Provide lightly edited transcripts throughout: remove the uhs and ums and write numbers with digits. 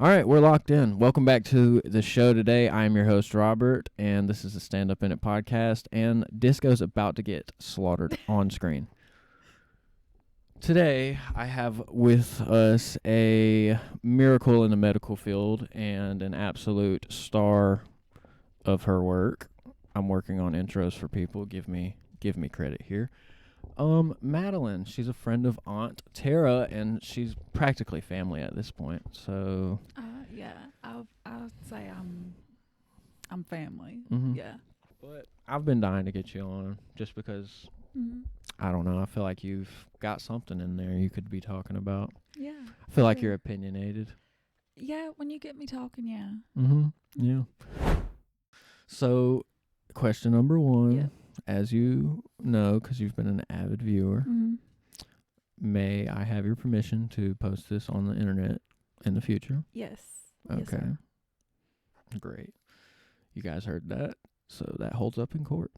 All right, we're locked in. Welcome back to the show today. I am your host, Robert, and this is the Stand Up In It podcast, and Disco's about to get slaughtered on screen. Today, I have with us a miracle in the medical field and an absolute star of her work. I'm working on intros for people. Give me credit here. Madelyn, she's a friend of Aunt Tara, and she's practically family at this point. So, yeah, I'll say I'm family. Mhm. Yeah. But I've been dying to get you on just because I don't know. I feel like you've got something in there you could be talking about. Yeah. I feel like you're opinionated. Yeah, when you get me talking, yeah. Yeah. So, question number one. Yeah. As you know, because you've been an avid viewer, may I have your permission to post this on the internet in the future? Yes. Okay. Yes, great. You guys heard that, so that holds up in court.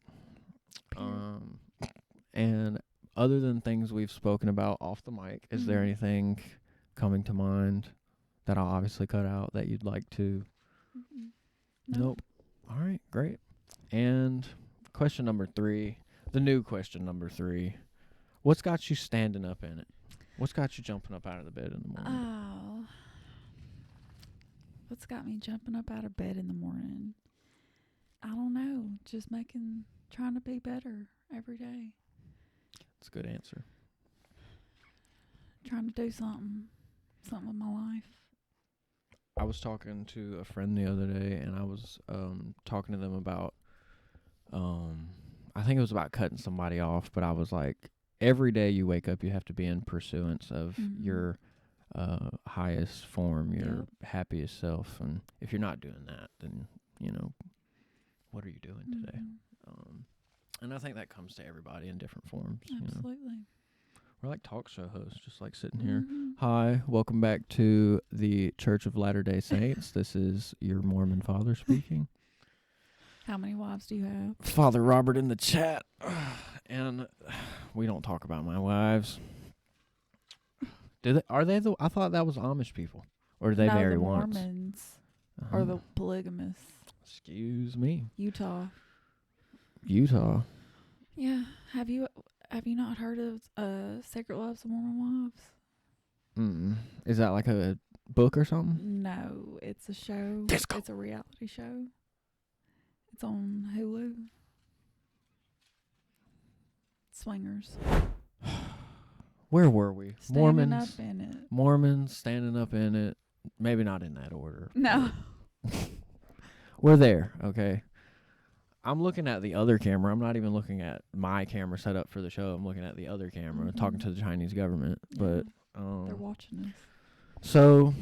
And other than things we've spoken about off the mic, is there anything coming to mind that I'll obviously cut out that you'd like to? Nope. All right, great. And question number 3, the new question number 3. What's got you standing up in it? What's got you jumping up out of the bed in the morning? Oh. What's got me jumping up out of bed in the morning? I don't know. Just trying to be better every day. That's a good answer. Trying to do something with my life. I was talking to a friend the other day, and I was talking to them about I think it was about cutting somebody off, but I was like, every day you wake up, you have to be in pursuance of your highest form, your happiest self. And if you're not doing that, then, what are you doing today? And I think that comes to everybody in different forms. Absolutely. We're like talk show hosts, just like sitting here. Hi, welcome back to the Church of Latter-day Saints. This is your Mormon father speaking. How many wives do you have? Father Robert in the chat. And we don't talk about my wives. Are they I thought that was Amish people. Or do they marry the once? Mormons are the polygamists. Excuse me. Utah. Yeah. Have you not heard of Sacred Loves of Mormon Wives? Is that like a book or something? No, it's a show. Disco. It's a reality show. It's on Hulu. Swingers. Where were we? Standing up in it. Mormons standing up in it. Maybe not in that order. No. We're there, okay? I'm looking at the other camera. I'm not even looking at my camera set up for the show. I'm looking at the other camera, talking to the Chinese government. But they're watching us. So,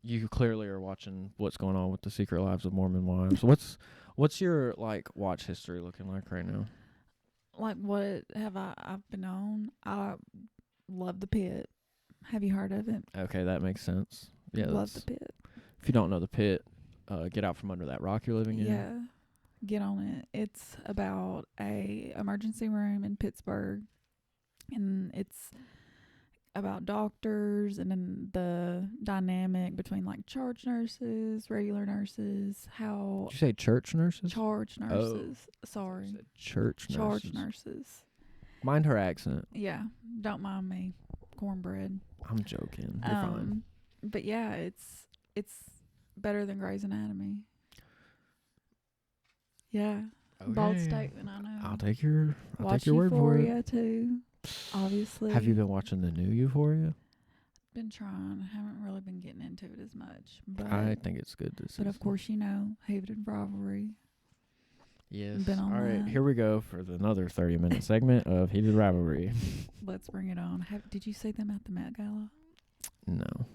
you clearly are watching what's going on with the Secret Lives of Mormon Wives. What's your watch history looking like right now? Like, what have I've been on? I love The Pit. Have you heard of it? Okay, that makes sense. Yeah, love The Pit. If you don't know The Pit, get out from under that rock you're living in. Yeah, get on it. It's about a emergency room in Pittsburgh, and it's about doctors and then the dynamic between charge nurses, regular nurses, how... Did you say church nurses? Charge nurses. Oh. Sorry. Said church nurses. Charge nurses. Mind her accent. Yeah, don't mind me. Cornbread. I'm joking. You're fine. But yeah, it's better than Grey's Anatomy. Yeah. Okay. Bold statement, I know. I'll take your Watch word for it. Euphoria too. Obviously. Have you been watching the new Euphoria? Been trying. I haven't really been getting into it as much. But I think it's good this season. But of course, Hated Rivalry. Yes. Been on all right, that. Here we go for another 30-minute segment of Heated Rivalry. Let's bring it on. Did you see them at the Met Gala? No.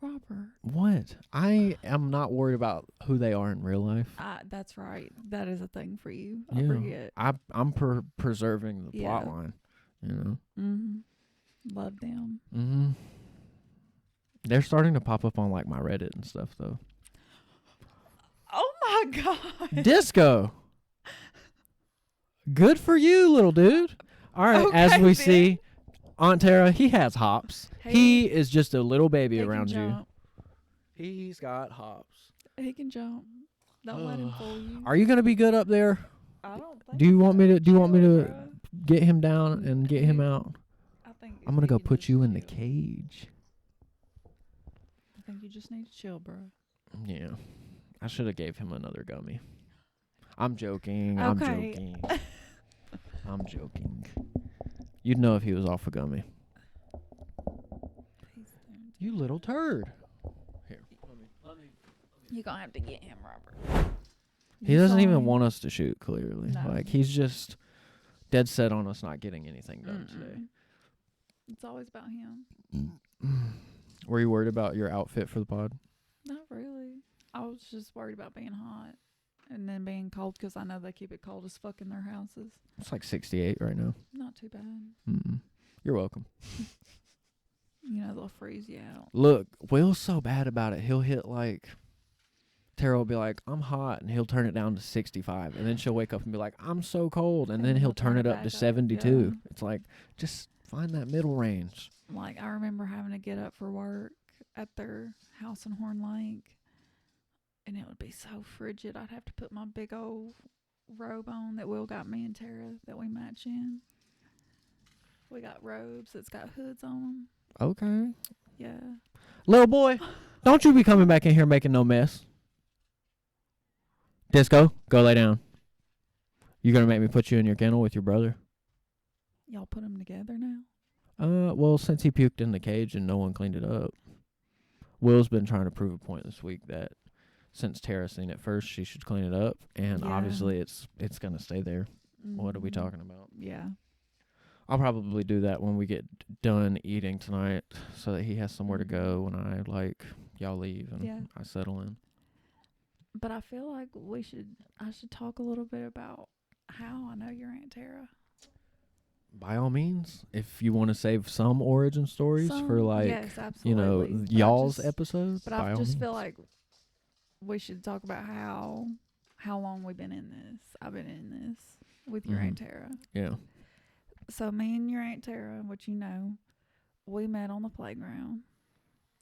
Robert. What? I am not worried about who they are in real life. That's right. That is a thing for you. I forget. I'm preserving the plot line. Love them. They're starting to pop up on my Reddit and stuff though. Oh my God. Disco. Good for you, little dude. All right, Okay, as we then. see, Aunt Tara, he has hops. He is just a little baby He around can you. jump. He's got hops. He can jump. Don't let him fool you. Are you gonna be good up there? I don't think Do you want me to? Do you want me Chill, to bruh. get him down and get him out? I think I'm if gonna he go can put just you in the chill. cage. I think you just need to chill, bro. Yeah, I should have gave him another gummy. I'm joking. Okay. I'm joking. I'm joking. You'd know if he was off a gummy. You little turd. Here. You're going to have to get him, Robert. He doesn't even want us to shoot, clearly. No. Like, he's just dead set on us not getting anything done today. It's always about him. Were you worried about your outfit for the pod? Not really. I was just worried about being hot and then being cold because I know they keep it cold as fuck in their houses. It's like 68 right now. Not too bad. Mm-mm. You're welcome. You know, they'll freeze you out. Look, Will's so bad about it. He'll hit like... Tara will be like, I'm hot, and he'll turn it down to 65. And then she'll wake up and be like, I'm so cold. And then he'll turn it up to 72. Yeah. It's like, just find that middle range. Like, I remember having to get up for work at their house in Horn Lake, and it would be so frigid. I'd have to put my big old robe on that Will got me and Tara that we match in. We got robes that's got hoods on them. Okay. Yeah. Little boy, don't you be coming back in here making no mess. Disco, go lay down. You gonna make me put you in your kennel with your brother? Y'all put them together now? Well, since he puked in the cage and no one cleaned it up, Will's been trying to prove a point this week that since Tara seen it first, she should clean it up, and Yeah. obviously it's gonna stay there. What are we talking about? Yeah. I'll probably do that when we get done eating tonight, so that he has somewhere to go when y'all leave and I settle in. But I feel like I should talk a little bit about how I know your Aunt Tara. By all means, if you want to save some origin stories for yes, absolutely. But y'all's episodes. But I just feel like we should talk about how long we've been in this. I've been in this with your Aunt Tara. Yeah. So me and your Aunt Tara, what you know, we met on the playground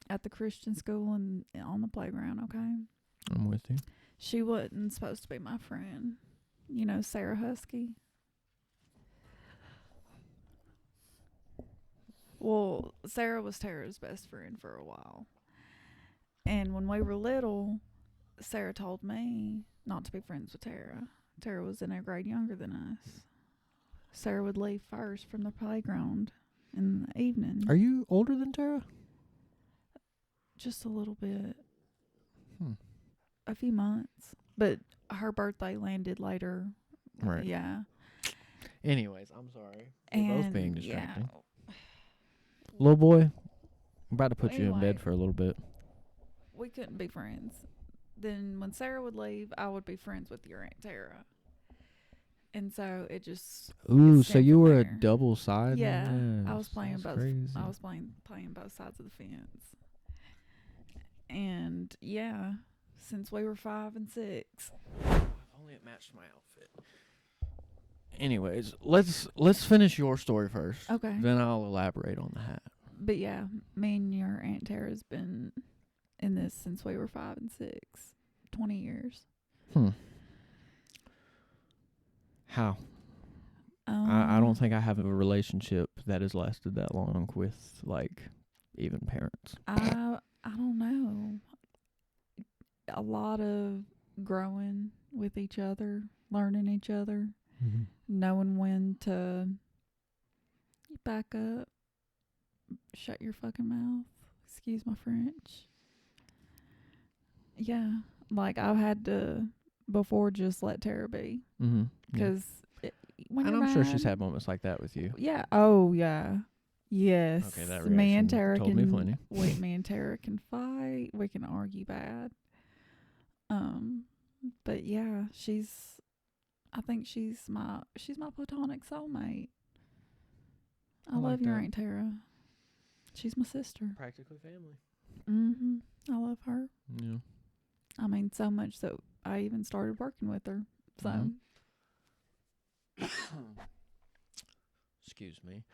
at the Christian school and on the playground, okay? I'm with you. She wasn't supposed to be my friend. You know, Sarah Husky. Well, Sarah was Tara's best friend for a while. And when we were little, Sarah told me not to be friends with Tara. Tara was in a grade younger than us. Sarah would leave first from the playground in the evening. Are you older than Tara? Just a little bit. A few months. But her birthday landed later. Right. Yeah. Anyways, I'm sorry. We're both being distracting. Yeah. Little boy, I'm about to put you in bed for a little bit. We couldn't be friends. Then when Sarah would leave, I would be friends with your Aunt Tara. And so it just... Ooh, so you were a double side? Yeah. Yes, I was playing both. crazy. I was playing both sides of the fence. And yeah, since we were 5 and 6. If only it matched my outfit. Anyways, let's finish your story first. Okay. Then I'll elaborate on the hat. But yeah, me and your Aunt Tara's been in this since we were 5 and 6. 20 years. How? I don't think I have a relationship that has lasted that long with, like, even parents. I don't know. A lot of growing with each other, learning each other, knowing when to back up, shut your fucking mouth. Excuse my French. Yeah, like I've had to before just let Tara be. Because when and you're I'm sure mad, she's had moments like that with you. Yeah. Oh yeah. Yes. Okay, that me and reaction Tara told me plenty. Me and Tara can fight. We can argue bad. But yeah, I think she's my platonic soulmate. I like love your that. Aunt Tara. She's my sister. Practically family. I love her. Yeah. I mean, so much that I even started working with her. So. Excuse me.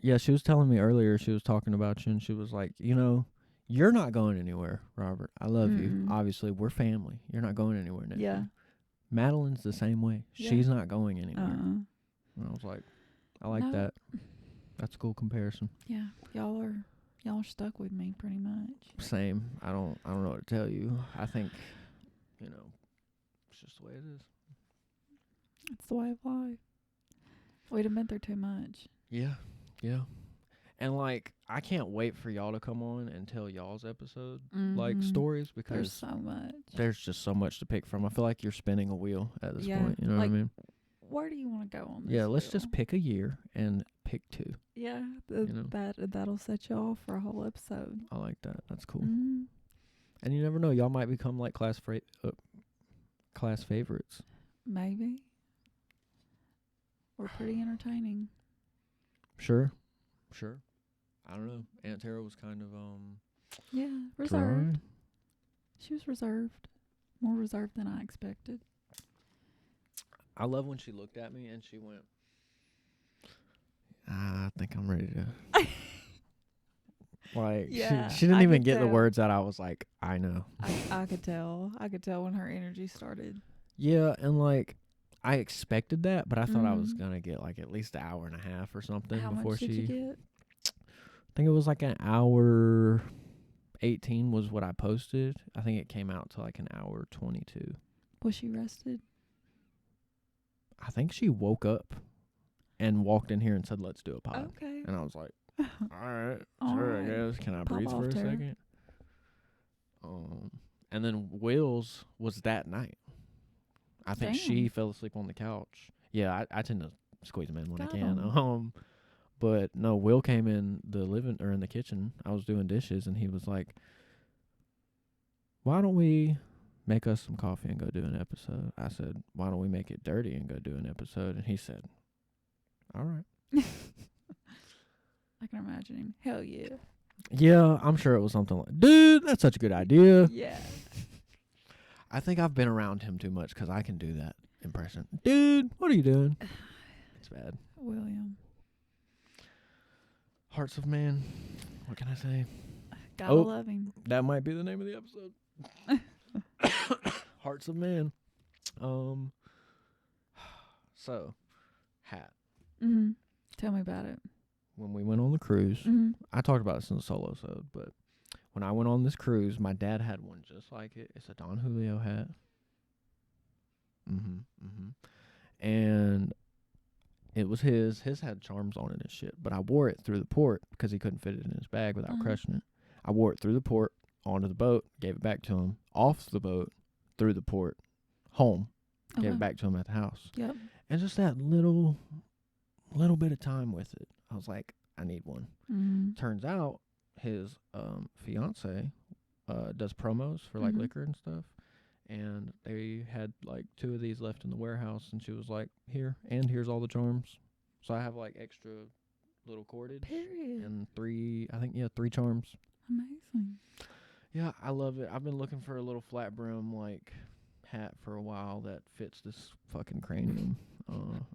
Yeah, she was telling me earlier, she was talking about you, and she was like, You're not going anywhere, Robert. I love you. Mm-mm. Obviously, we're family. You're not going anywhere, nephew. Yeah. Madelyn's the same way. Yeah. She's not going anywhere. And And I was like, I like No. that. That's a cool comparison. Yeah. Y'all are stuck with me pretty much. Same. I don't know what to tell you. I think, it's just the way it is. It's the way of life. We'd have been through too much. Yeah. And I can't wait for y'all to come on and tell y'all's episode stories, because There's so much. there's just so much to pick from. I feel like you're spinning a wheel at this Yeah, point. You know what I mean? Where do you want to go on this? Yeah, let's wheel? just pick a year and pick 2. Yeah, know? that'll set you off for a whole episode. I like that. That's cool. Mm-hmm. And you never know, y'all might become like class favorites. Maybe. We're pretty entertaining. Sure. I don't know. Aunt Tara was kind of Yeah, reserved. dry. She was reserved. More reserved than I expected. I love when she looked at me and she went, I think I'm ready to. Yeah, she didn't I even could get the tell. words out. I was like, I know. I could tell. I could tell when her energy started. Yeah, and I expected that, but I thought I was Mhm. gonna get at least an hour and a half or something How before much did you get? I think it was an hour 18 was what I posted. I think it came out to an hour 22. Was she rested? I think she woke up and walked in here and said, "Let's do a pod." Okay. And I was like, "All right, All sure, right. I guess. Can I Pop breathe for off, a Tara. second?" And then Will's was that night. I think she Damn. fell asleep on the couch. Yeah, I tend to squeeze them in when I Got can. 'em. But no, Will came in the in the kitchen. I was doing dishes, and he was like, "Why don't we make us some coffee and go do an episode?" I said, "Why don't we make it dirty and go do an episode?" And he said, "All right." I can imagine him. Hell yeah. Yeah, I'm sure it was something like, "Dude, that's such a good idea." Yeah. I think I've been around him too much because I can do that impression. "Dude, what are you doing?" It's bad. William. Hearts of Man. What can I say? Gotta Oh. love him. That might be the name of the episode. Hearts of Man. So, hat. Mm-hmm. Tell me about it. When we went on the cruise, Mm-hmm. I talked about this in the solo episode, but when I went on this cruise, my dad had one just like it. It's a Don Julio hat. And it was his. His had charms on it and shit. But I wore it through the port because he couldn't fit it in his bag without crushing it. I wore it through the port, onto the boat, gave it back to him, off the boat, through the port, home, gave it back to him at the house. Yep. And just that little bit of time with it, I was like, I need one. Mm-hmm. Turns out his fiance does promos for Mhm. liquor and stuff. And they had 2 of these left in the warehouse, and she was like, "Here, and here's all the charms." So I have extra little cordage Period. and 3 charms. Amazing. Yeah, I love it. I've been looking for a little flat brim hat for a while that fits this fucking cranium.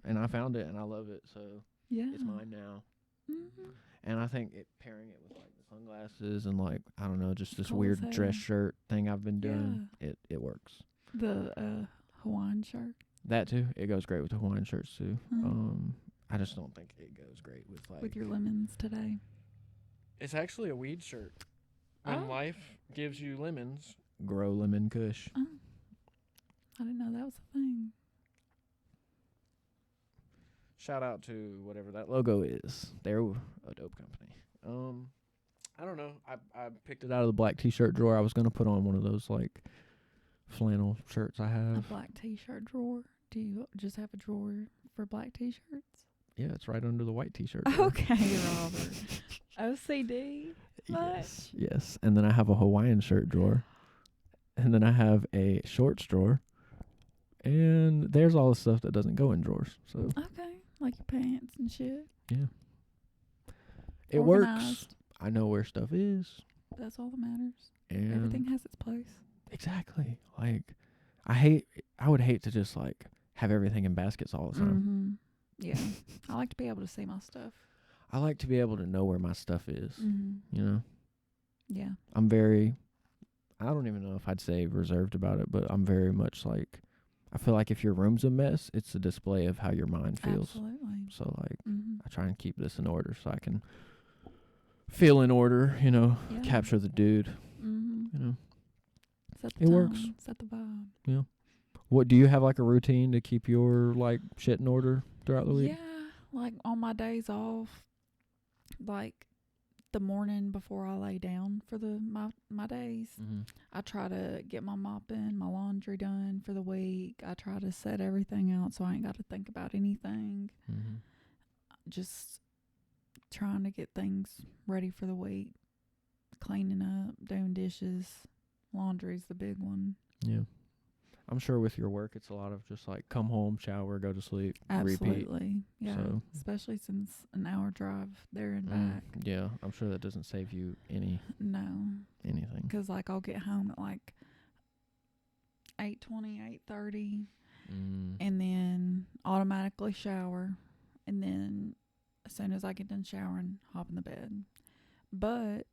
And I found it and I love it, so Yeah. it's mine now. Mm-hmm. And I think pairing it with the sunglasses and I don't know, just this Cool as weird hell. dress shirt thing I've been doing, it works. The Hawaiian shirt. That too, it goes great with the Hawaiian shirts too. Mm. I just don't think it goes great with With your lemons today. It's actually a weed shirt. When Oh. life gives you lemons, grow lemon kush. Oh. I didn't know that was a thing. Shout out to whatever that logo is. They're a dope company. I don't know. I picked it out of the black t-shirt drawer. I was gonna put on one of those flannel shirts I A have. black t-shirt drawer. Do you just have a drawer for black t-shirts? Yeah, it's right under the white t-shirt drawer. Okay, Robert. OCD. Yes. And then I have a Hawaiian shirt drawer. And then I have a shorts drawer. And there's all the stuff that doesn't go in drawers. So Okay, like your pants and shit. yeah. It works. Organized. I know where stuff is. That's all that matters. And Everything has its place. exactly. I would hate to just have everything in baskets all the time. Mm-hmm. Yeah. I like to be able to see my stuff. I like to be able to know where my stuff is, Mm-hmm. you know? Yeah. I don't even know if I'd say reserved about it, but I'm very much like, I feel like if your room's a mess, it's a display of how your mind feels. Absolutely. So, like, Mm-hmm. I try and keep this in order so I can feel in order, Yeah. capture the dude, Mm-hmm. Set the It tone, works. Set the vibe. Yeah. What, do you have like a routine to keep your like shit in order throughout the week? Yeah, like on my days off, like the morning before I lay down for my days, Mm-hmm. I try to get my mopping, my laundry done for the week. I try to set everything out so I ain't got to think about anything. Mm-hmm. Just trying to get things ready for the week. Cleaning up, doing dishes, laundry's the big one. Yeah. I'm sure with your work, it's a lot of just like come home, shower, go to sleep, repeat. Absolutely. Yeah. So- Especially since an hour drive there and back. Yeah. I'm sure that doesn't save you No. anything. Because, like, I'll get home at, like, 8:20, 8:30, and then automatically shower. And then as soon as I get done showering, hop in the bed. But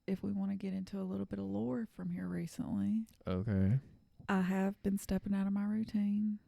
if we want to get into a little bit of lore from here recently, Okay. I have been stepping out of my routine.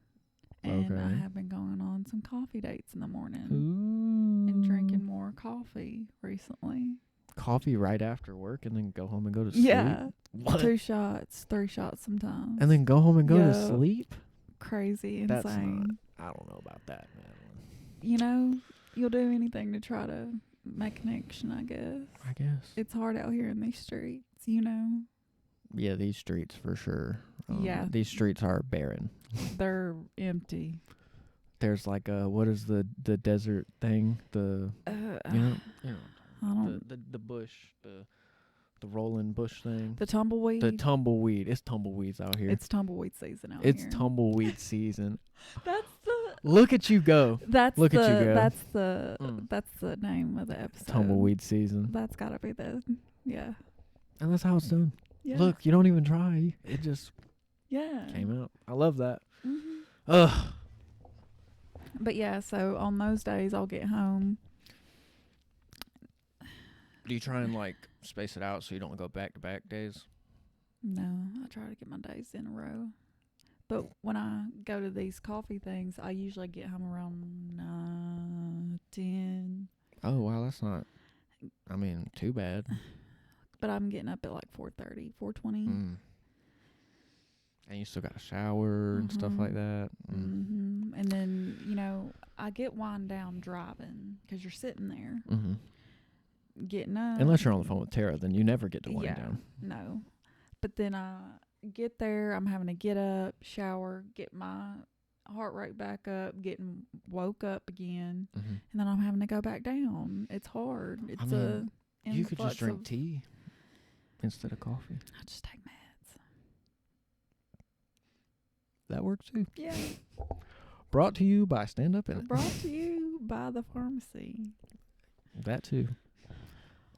And I Okay. have been going on some coffee dates in the morning Ooh. and drinking more coffee recently. Coffee right after work and then go home and go to sleep? Yeah. What? 2 shots, 3 shots sometimes. And then go home and go to Yup. sleep? Crazy, That's insane. I don't know about that, man. You'll do anything to try to make a connection, I guess. I guess. It's hard out here in these streets, Yeah, these streets for sure. Yeah. These streets are barren. They're empty. There's like what is the desert thing? The I don't. the bush, the rolling bush thing. The tumbleweed. The tumbleweed. It's tumbleweeds out here. It's tumbleweed season out It's here. tumbleweed season. That's the. Look at you go. Look at you go. That's the name of the episode. Tumbleweed season. That's gotta be yeah. And that's how it's done. Yeah. Look, you don't even try. It just Yeah. came out. I love that. Mm-hmm. Ugh. But yeah, so on those days I'll get home. Do you try and like space it out so you don't go back to back days? No, I try to get my days in a row. But when I go to these coffee things, I usually get home around 10. Oh wow, that's not. I mean, too bad. But I'm getting up at like 4:30, 4:20. And you still got to shower and stuff like that. Mm-hmm. And then I get wind down driving because you're sitting there getting up. Unless you're on the phone with Tara, then you never get to wind down. No. But then I get there, I'm having to get up, shower, get my heart rate back up, getting woke up again, and then I'm having to go back down. It's hard. It's you could just drink tea instead of coffee. I just take meds. That works too. Yeah. Brought to you by Stand Up In It. Brought to you by the pharmacy. That too.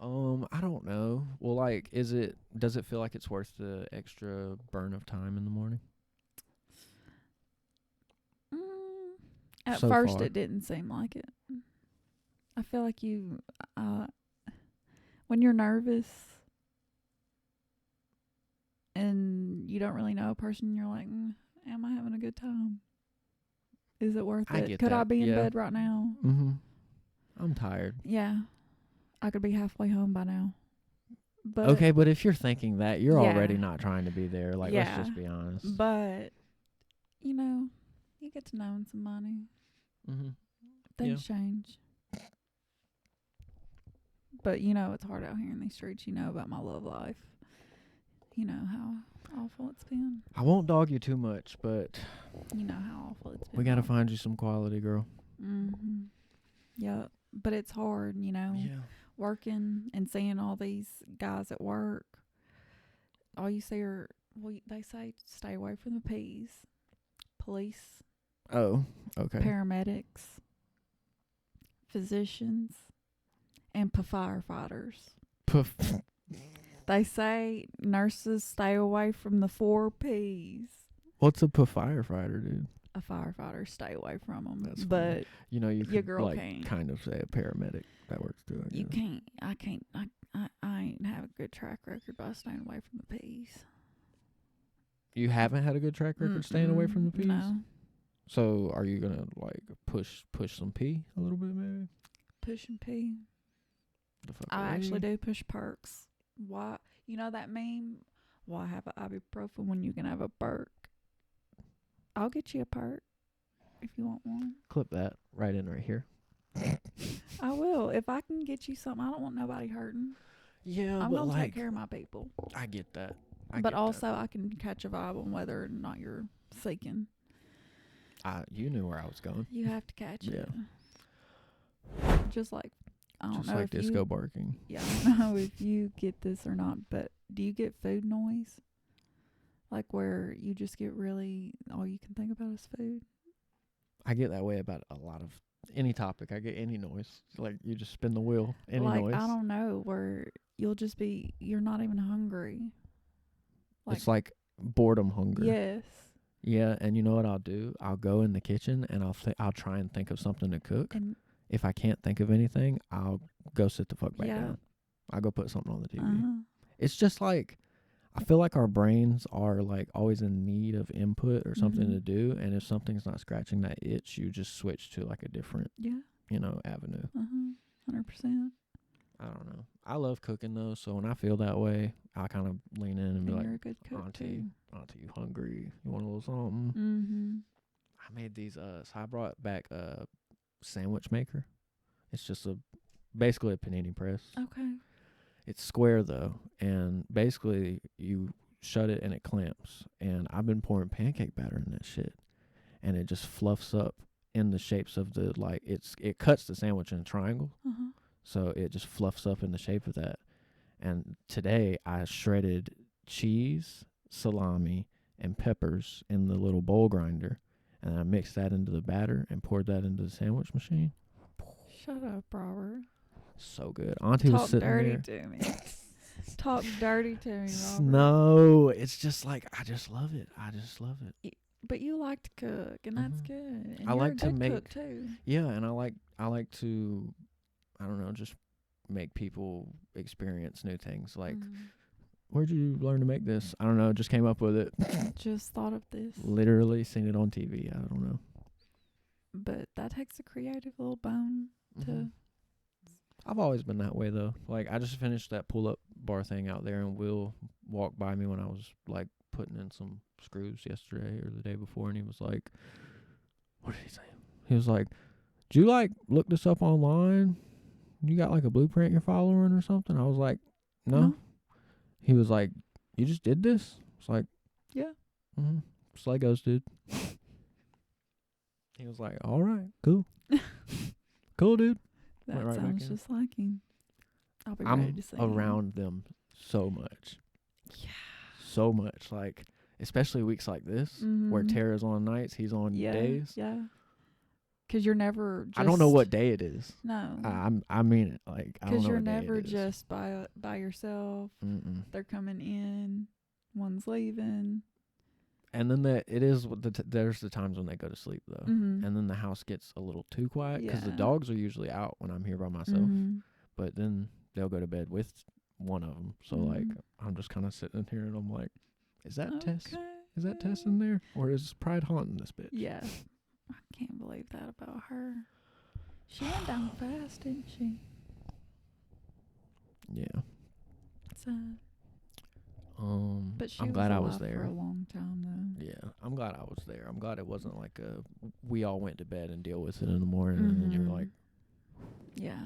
I don't know. Well, like, does it feel like it's worth the extra burn of time in the morning? At So first, far. it didn't seem like it. I feel like when you're nervous and you don't really know a person, you're like, am I having a good time? Is it worth I it? get Could I that, be in yeah. bed right now? I'm tired. Yeah. I could be halfway home by now. But Okay, but if you're thinking that, you're Yeah. already not trying to be there. Like, let's just be honest. But, you get to know somebody. Things change. But, it's hard out here in these streets. You know about my love life. You know how awful it's been. I won't dog you too much, but You know how awful it's been. we got to find you some quality, girl. Yeah. But it's hard, Yeah. working and seeing all these guys at work. All you see they say stay away from the P's. Police, Oh, okay. paramedics, physicians, and firefighters. They say nurses stay away from the 4 P's. What's a firefighter, dude? a firefighter, stay away from them. That's but funny. You know, you your could girl like can't. kind of say a paramedic that works through it. You know? can't. I can't. I ain't have a good track record by staying away from the peas. You haven't had a good track record staying away from the peas? No. So are you gonna like push some pea a little bit maybe? Push and pea. The fuck I away? actually do push perks. Why? You know that meme? Why have an ibuprofen when you can have a perk? I'll get you a perk if you want one. Clip that right in right here. I will. If I can get you something, I don't want nobody hurting. Yeah, I'm but gonna like take care of my people. I get that. But also, I can catch a vibe on whether or not you're seeking. You knew where I was going. You have to catch it. Just like I don't Just know like if disco you, barking. Yeah, I don't know if you get this or not, but do you get food noise? Like where you just get really all you can think about is food? I get that way about a lot of any topic. I get any noise. Like you just spin the wheel. Any like noise. I don't know where you'll just be. You're not even hungry. It's like boredom hunger. Yes. Yeah, and you know what I'll do? I'll go in the kitchen and I'll try and think of something to cook. And if I can't think of anything, I'll go sit the fuck back down. I'll go put something on the TV. It's just like I feel like our brains are like always in need of input or something to do, and if something's not scratching that itch, you just switch to like a different avenue. 100%. I don't know. I love cooking though, so when I feel that way, I kind of lean in and be like, you're a good cook Auntie, you hungry? You want a little something? I made these so I brought back a sandwich maker. It's just basically a panini press. Okay. It's square though, and basically you shut it and it clamps. And I've been pouring pancake batter in that shit, and it just fluffs up in the shapes of the it cuts the sandwich in a triangle, so it just fluffs up in the shape of that. And today I shredded cheese, salami, and peppers in the little bowl grinder, and I mixed that into the batter and poured that into the sandwich machine. Shut up, Robert. So good. Auntie was sitting there. Talk dirty to me. Talk dirty to me, Robert. No, it's just like I just love it. But you like to cook, and that's good. And I you're like a to good make cook too. Yeah, and I like to, I don't know, just make people experience new things. Like, where'd you learn to make this? I don't know. Just came up with it. Just thought of this. Literally seen it on TV. I don't know. But that takes a creative little bone to. I've always been that way though. Like I just finished that pull-up bar thing out there, and Will walked by me when I was like putting in some screws yesterday or the day before, and he was like, "What did he say?" He was like, "Did you like look this up online? You got like a blueprint you're following or something?" I was like, "No." He was like, "You just did this?" It's like, "Yeah, it's Legos, dude." He was like, "All right, cool, cool, dude." That right sounds just like him. I'll be ready to see around them so much. Yeah. So much. Like, especially weeks like this, where Tara's on nights, he's on days. Yeah. Because you're never just... I don't know what day it is. No. I mean it. Like, I don't know what day it is. Because you're never just by yourself. They're coming in. One's leaving. And then there's the times when they go to sleep, though. And then the house gets a little too quiet because the dogs are usually out when I'm here by myself. But then they'll go to bed with one of them. So, like, I'm just kind of sitting here and I'm like, is that Tess? Is that Tess in there? Or is Pride haunting this bitch? Yeah. I can't believe that about her. She went down fast, didn't she? Yeah. Sad. But I'm glad I was there for a long time though. Yeah, I'm glad I was there. I'm glad it wasn't like we all went to bed and deal with it in the morning, and then you're like, yeah.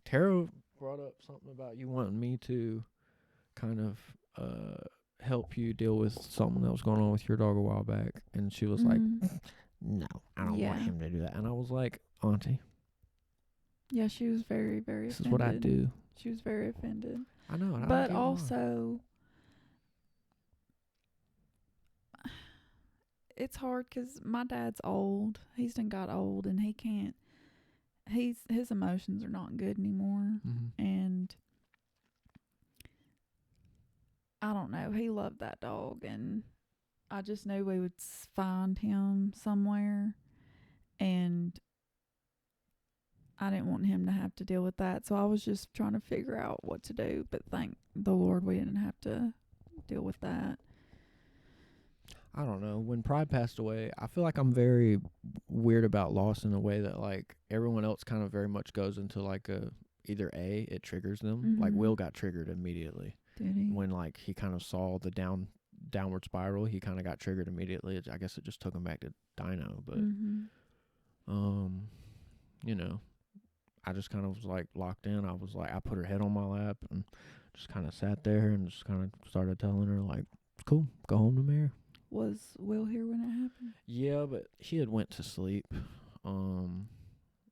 Tara brought up something about you wanting me to kind of help you deal with something that was going on with your dog a while back, and she was like, "No, I don't want him to do that." And I was like, "Auntie." Yeah, she was very, very This offended. is what I do. She was very offended. I know. But also, it's hard because my dad's old. He's done got old, and he can't. His emotions are not good anymore, and I don't know. He loved that dog, and I just knew we would find him somewhere, and I didn't want him to have to deal with that. So I was just trying to figure out what to do. But thank the Lord we didn't have to deal with that. I don't know. When Pride passed away, I feel like I'm very weird about loss in a way that, like, everyone else kind of very much goes into, like, either it triggers them. Like, Will got triggered immediately. Did he? When, like, he kind of saw the downward spiral, he kind of got triggered immediately. I guess it just took him back to Dino. But, you know, I just kind of was, like, locked in. I was, like, I put her head on my lap and just kind of sat there and just kind of started telling her, like, cool, go home to Mary. Was Will here when it happened? Yeah, but he had went to sleep, and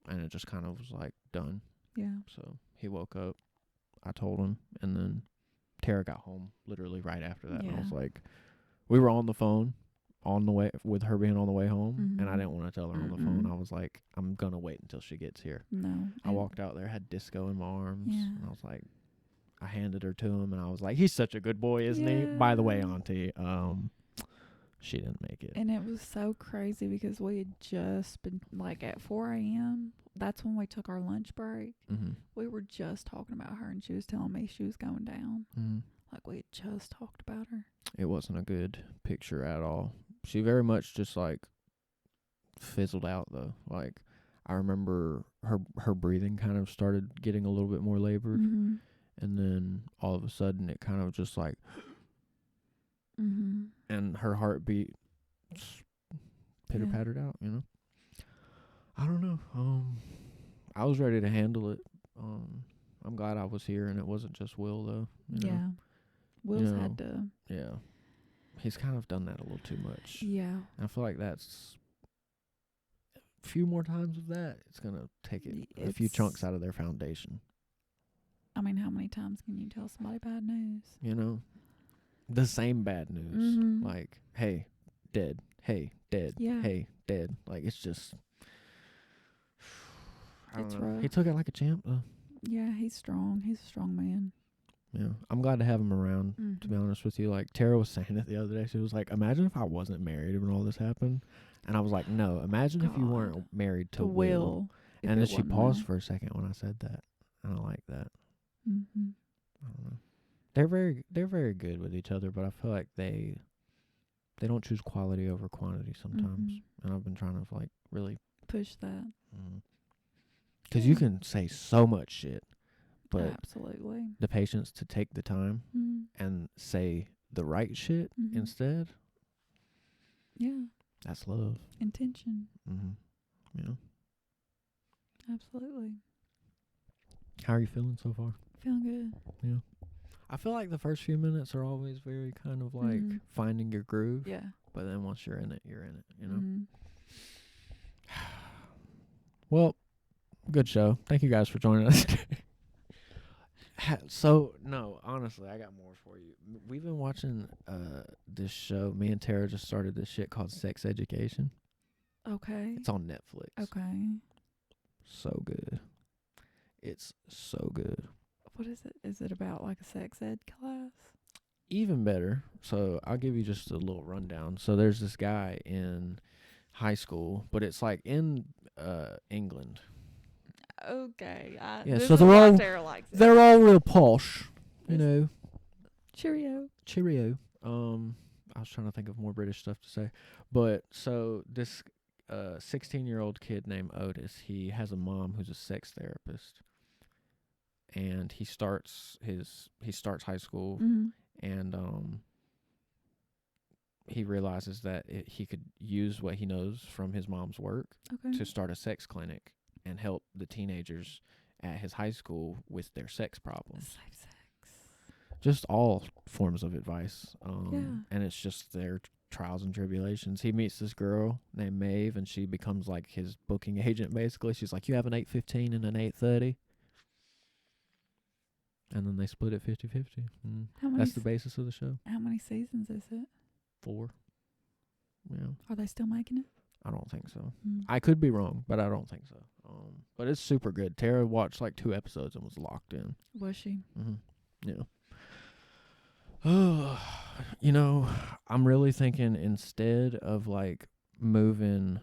it just kind of was, like, done. Yeah. So he woke up, I told him, and then Tara got home literally right after that. Yeah. And I was like, we were on the phone on the way, with her being on the way home, and I didn't want to tell her on the phone. I was like, I'm going to wait until she gets here. No. I walked out there, had Disco in my arms, Yeah. and I was like, I handed her to him, and I was like, he's such a good boy, isn't he? By the way, Auntie, she didn't make it. And it was so crazy because we had just been, like, at 4 a.m. That's when we took our lunch break. We were just talking about her, and she was telling me she was going down. Like, we had just talked about her. It wasn't a good picture at all. She very much just, like, fizzled out, though. Like, I remember her breathing kind of started getting a little bit more labored. And then all of a sudden it kind of just, like... And her heartbeat pitter-pattered out, you know? I don't know. I was ready to handle it. I'm glad I was here and it wasn't just Will, though. You know? Will's had to... Yeah. He's kind of done that a little too much. Yeah. I feel like that's... A few more times of that, it's going to take a few chunks out of their foundation. I mean, how many times can you tell somebody bad news? You know? The same bad news. Like, hey, dead. Hey, dead. Yeah. Hey, dead. Like, it's just... I don't It's know. rough. He took it like a champ, though. Yeah, he's strong. He's a strong man. Yeah. I'm glad to have him around, to be honest with you. Like, Tara was saying it the other day. She was like, imagine if I wasn't married when all this happened. And I was like, no, imagine if you weren't married to Will. And then she paused for a second when I said that. And I like that. I don't know. They're very good with each other, but I feel like they don't choose quality over quantity sometimes. And I've been trying to, like, really push that. Because you can say so much shit, but absolutely, the patience to take the time and say the right shit instead. Yeah. That's love. Intention. Yeah. Absolutely. How are you feeling so far? Feeling good. Yeah. I feel like the first few minutes are always very kind of like finding your groove. Yeah. But then once you're in it, you know? Well, good show. Thank you guys for joining us today. So, no, honestly, I got more for you. We've been watching this show. Me and Tara just started this shit called Sex Education. Okay. It's on Netflix. Okay. So good. It's so good. What is it? Is it about like a sex ed class? Even better. So I'll give you just a little rundown. So there's this guy in high school, but it's like in England. Okay. Yeah, so they're all real posh, you know. Cheerio. I was trying to think of more British stuff to say. But so this 16-year-old kid named Otis, he has a mom who's a sex therapist. And he starts high school and he realizes that he could use what he knows from his mom's work to start a sex clinic and help the teenagers at his high school with their sex problems. Safe sex. Just all forms of advice. And it's just their trials and tribulations. He meets this girl named Maeve, and she becomes like his booking agent, basically. She's like, you have an 8:15 and an 8:30. And then they split it 50-50. That's the basis of the show. How many seasons is it? 4. Yeah. Are they still making it? I don't think so. I could be wrong, but I don't think so. But it's super good. Tara watched like 2 episodes and was locked in. Was she? Yeah. You know, I'm really thinking instead of like moving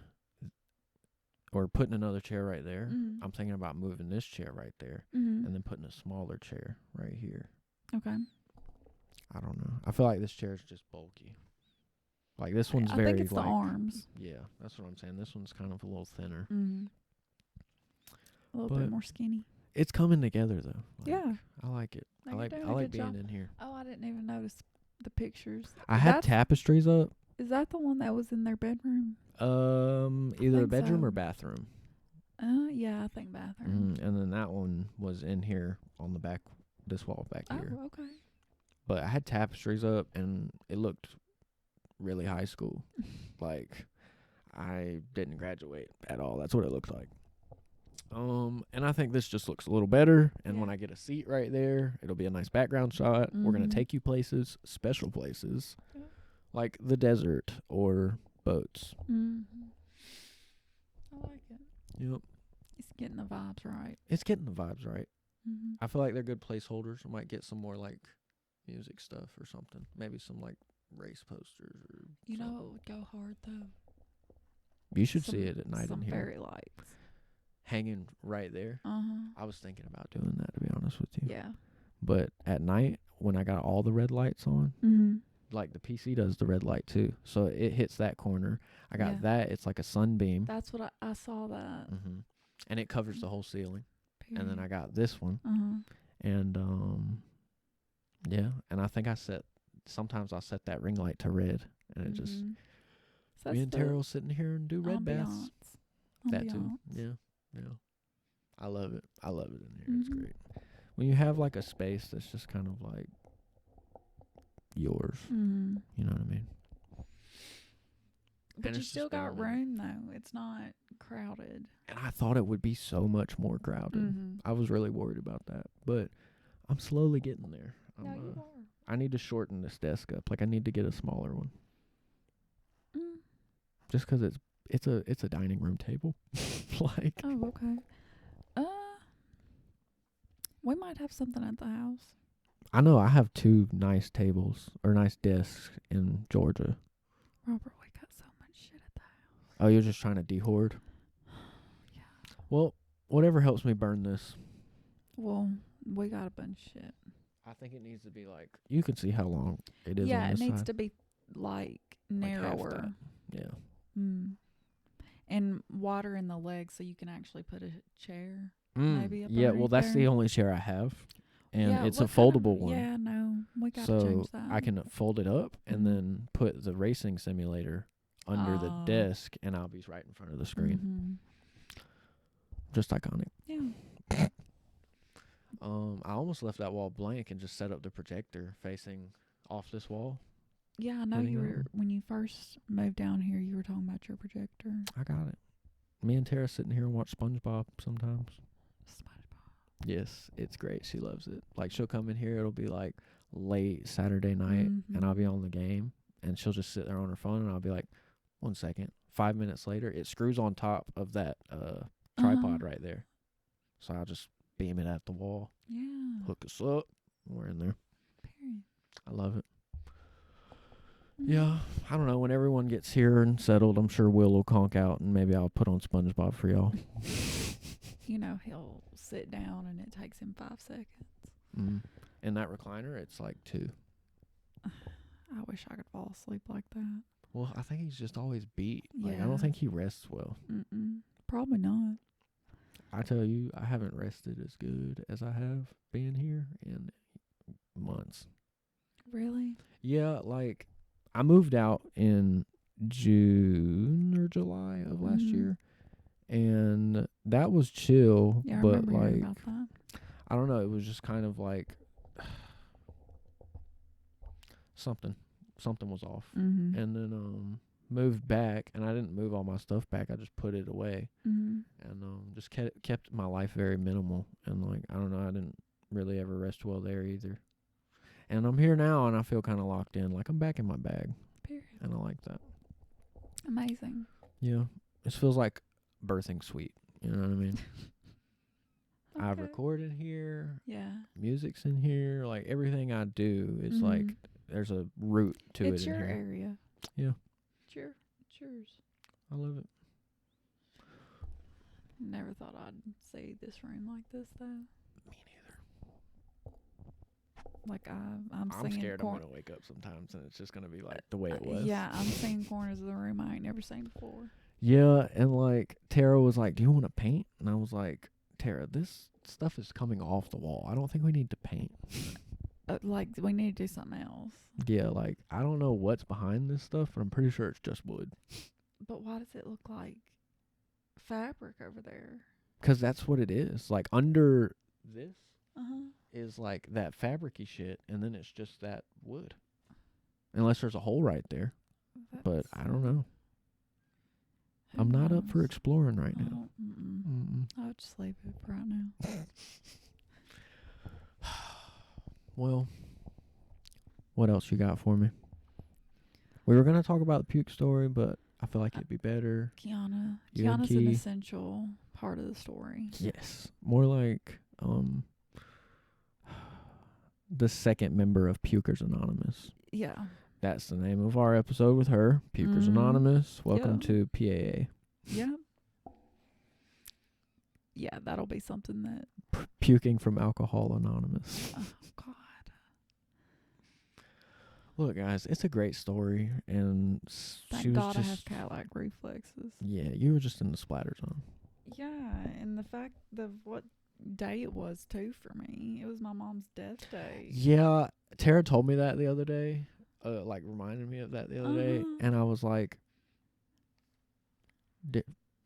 or putting another chair right there, Mm-hmm. I'm thinking about moving this chair right there Mm-hmm. and then putting a smaller chair right here. Okay. I don't know. I feel like this chair is just bulky. Like this one's I very think it's like the arms. yeah, that's what I'm saying. This one's kind of a little thinner. Mm-hmm. A little But bit more skinny. it's coming together though. Like, yeah. I like it. No, I you're like doing I a like good being job. in here. Oh, I didn't even notice the pictures. I had That's- tapestries up. Is that the one that was in their bedroom? Either a think bedroom so. or bathroom. Yeah, I think bathroom. And then that one was in here on the back, this wall back here. Oh, okay. But I had tapestries up, and it looked really high school. Like I didn't graduate at all. That's what it looked like. And I think this just looks a little better. And when Yeah. I get a seat right there, it'll be a nice background shot. We're gonna Mhm. take you places, special places, Yeah. like the desert or boats. Mm-hmm. I like it. Yep, It's getting the vibes right. it's getting the vibes right. Mm-hmm. I feel like they're good placeholders. I might get some more like music stuff or something. Maybe some like race posters or You know something. it would go hard though. You should see it at night Some in here. fairy lights. Hanging right there. Uh-huh. I was thinking about doing that, to be honest with you. Yeah. But at night, when I got all the red lights on, Mm-hmm. like the PC does the red light too. So it hits that corner. I got Yeah. that. It's like a sunbeam. That's what I saw that. Mm-hmm. And it covers the whole ceiling. Period. And then I got this one. Uh-huh. And, yeah. And I think sometimes I'll set that ring light to red. And it just, Mhm. So me that's and Tara will sit in here and do red baths. ambiance. That too. Ambiance. Yeah. Yeah. I love it. I love it in here. It's Mhm. great. When you have like a space that's just kind of like yours, Mm-hmm. you know what I mean? But And you it's still just bigger got than- room though. It's not crowded. And I thought it would be so much more crowded. Mm-hmm. I was really worried about that, but I'm slowly getting there. No, you are. I need to shorten this desk up. Like I need to get a smaller one, Mm. just 'cause it's a dining room table. Like Oh, okay. We might have something at the house. I know I have 2 nice tables or nice desks in Georgia. Robert, we got so much shit at the house. Oh, you're just trying to dehoard? Yeah. Well, whatever helps me burn this. Well, we got a bunch of shit. I think it needs to be like you can see how long it is. Yeah, on it this needs side. to be like Like half narrower. that. Yeah. Mm. And wider in the legs so you can actually put a chair. Maybe up Yeah, well, underneath that's there. the only chair I have, and Yeah, it's a what kind of- foldable one. Yeah, no, we got to So change that. I can fold it up and Mhm. then put the racing simulator under the Oh. desk, and I'll be right in front of the screen. Mhm. Just iconic. Yeah. I almost left that wall blank and just set up the projector facing off this wall. Yeah, I know Hitting you it were on. when you first moved down here. You were talking about your projector. I got it. Me and Tara sitting here and watch SpongeBob sometimes. SpongeBob. Yes, it's great. She loves it. Like she'll come in here. It'll be like late Saturday night, and I'll be Mhm. on the game, and she'll just sit there on her phone, and I'll be like, 1 second. 5 minutes later, it screws on top of that tripod right there. So I'll just beam it at the wall, Yeah. hook us up. We're in there. Period. I love it. Mm. Yeah, I don't know. When everyone gets here and settled, I'm sure Will will conk out, and maybe I'll put on SpongeBob for y'all. You know he'll sit down and it takes him 5 seconds. In that recliner, it's like 2. I wish I could fall asleep like that. Well, I think he's just always beat. Like I Yeah. don't think he rests well. Probably not. I tell you, I haven't rested as good as I have been here in months. Really? Yeah, like I moved out in June or July of last Mhm. year, and that was chill. Yeah, I but remember hearing like about that. I don't know, it was just kind of like something was off. Mm-hmm. And then moved back, and I didn't move all my stuff back. I just put it away, Mm-hmm. and just kept my life very minimal. And like I don't know, I didn't really ever rest well there either. And I'm here now, and I feel kind of locked in. Like I'm back in my bag, Period. and I like that. Amazing. Yeah, this feels like birthing suite. You know what I mean? I've Okay. recorded here. Yeah. Music's in here. Like everything I do is like Mhm. there's a root to it's it your in here. area. Yeah. It's yours. I love it. Never thought I'd see this room like this though. Me neither. Like I'm I'm seeing scared I'm gonna wake up sometimes and it's just gonna be like the way it was. Yeah, I'm seeing corners of the room I ain't never seen before. Yeah, and like Tara was like, "Do you want to paint?" And I was like, "Tara, this stuff is coming off the wall. I don't think we need to paint." Like we need to do something else. Yeah, like I don't know what's behind this stuff, but I'm pretty sure it's just wood. But why does it look like fabric over there? 'Cause that's what it is. Like under this Uh-huh. is like that fabricy shit, and then it's just that wood. Unless there's a hole right there, but I don't know. Who I'm not up for knows? exploring right now. I'll just leave it for right now. Well, what else you got for me? We were gonna talk about the puke story, but I feel like it'd be better. Kiana's Key. an essential part of the story. Yes, more like the second member of Pukers Anonymous. Yeah. That's the name of our episode with her, Pukers Anonymous. Welcome to PAA. Yeah. Yeah, that'll be something that... Puking from Alcohol Anonymous. Oh, God. Look, guys, it's a great story, and Thank she was God just... I have cat-like reflexes. Yeah, you were just in the splatter zone. Yeah, and the fact of what day it was, too, for me. It was my mom's death day. Yeah, Tara told me that the other day. Like, reminded me of that the other day, and I was like,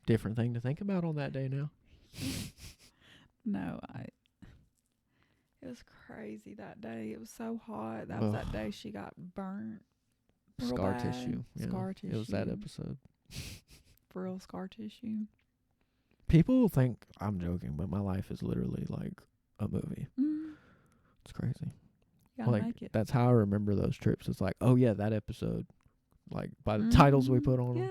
different thing to think about on that day now. No, it was crazy that day. It was so hot. That was that day she got burnt. Scar tissue. Yeah. Scar tissue. It was that episode. For real scar tissue. People think I'm joking, but my life is literally like a movie. It's crazy. Gotta make it. That's how I remember those trips. It's like, oh yeah, that episode. Like by the titles we put on them.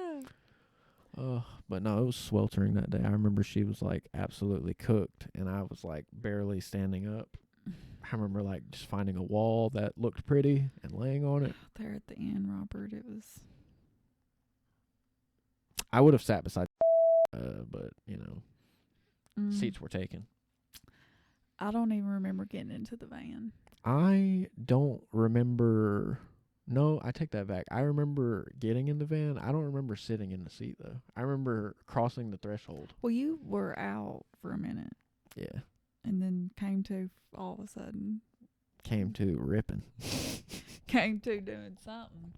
Yeah. But no, it was sweltering that day. I remember she was like absolutely cooked, and I was like barely standing up. I remember like just finding a wall that looked pretty and laying on it. There at the end, Robert, it was... I would have sat beside but, you know, seats were taken. I don't even remember getting into the van. I don't remember... No, I take that back. I remember getting in the van. I don't remember sitting in the seat, though. I remember crossing the threshold. Well, you were out for a minute. Yeah. And then came to all of a sudden. Came to ripping. Came to doing something.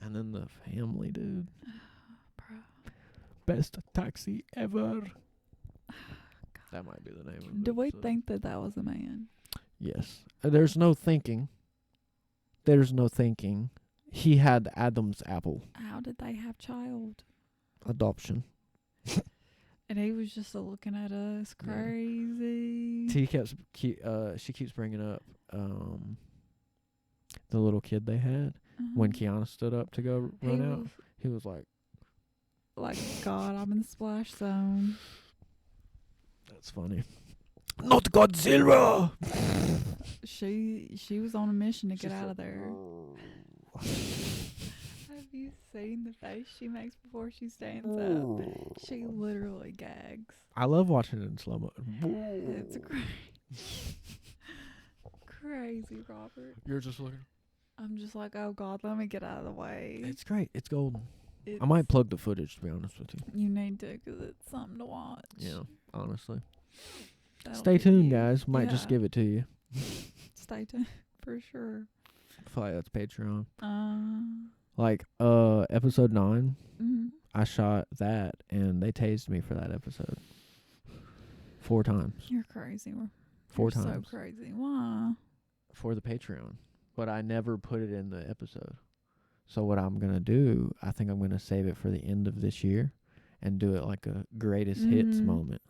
And then the family, dude. Bro. Best taxi ever. That might be the name of it. Do we think that was a man? Yes. There's no thinking. There's no thinking. He had Adam's apple. How did they have child? Adoption. And he was just looking at us crazy. She keeps bringing up the little kid they had when Kiana stood up to go run out. He was like, God, I'm in the splash zone. That's funny. Not Godzilla. She was on a mission to get out of there. Have you seen the face she makes before she stands up? She literally gags. I love watching it in slow mo. It's crazy, Robert. You're just looking. I'm just like, oh God, let me get out of the way. It's great. It's golden. I might plug the footage, to be honest with you. You need to, because it's something to watch. Yeah, honestly. That'll Stay tuned, guys. Might just give it to you. Stay tuned, for sure. I feel like that's Patreon. Episode 9, I shot that, and they tased me for that episode. 4 times. You're crazy. 4 times. So crazy. Why? For the Patreon. But I never put it in the episode. So what I'm going to do, I think I'm going to save it for the end of this year and do it like a greatest hits moment.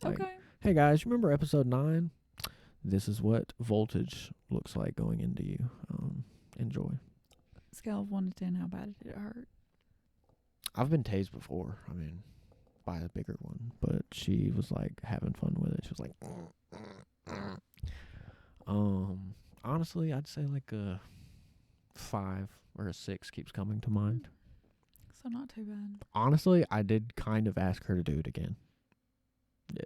Like, okay. Hey guys, remember episode 9? This is what voltage looks like going into you. Enjoy. Scale of 1 to 10, how bad did it hurt? I've been tased before. I mean, by a bigger one. But she was like having fun with it. She was like... Honestly, I'd say like a 5 or a 6 keeps coming to mind. So not too bad. Honestly, I did kind of ask her to do it again. Yeah.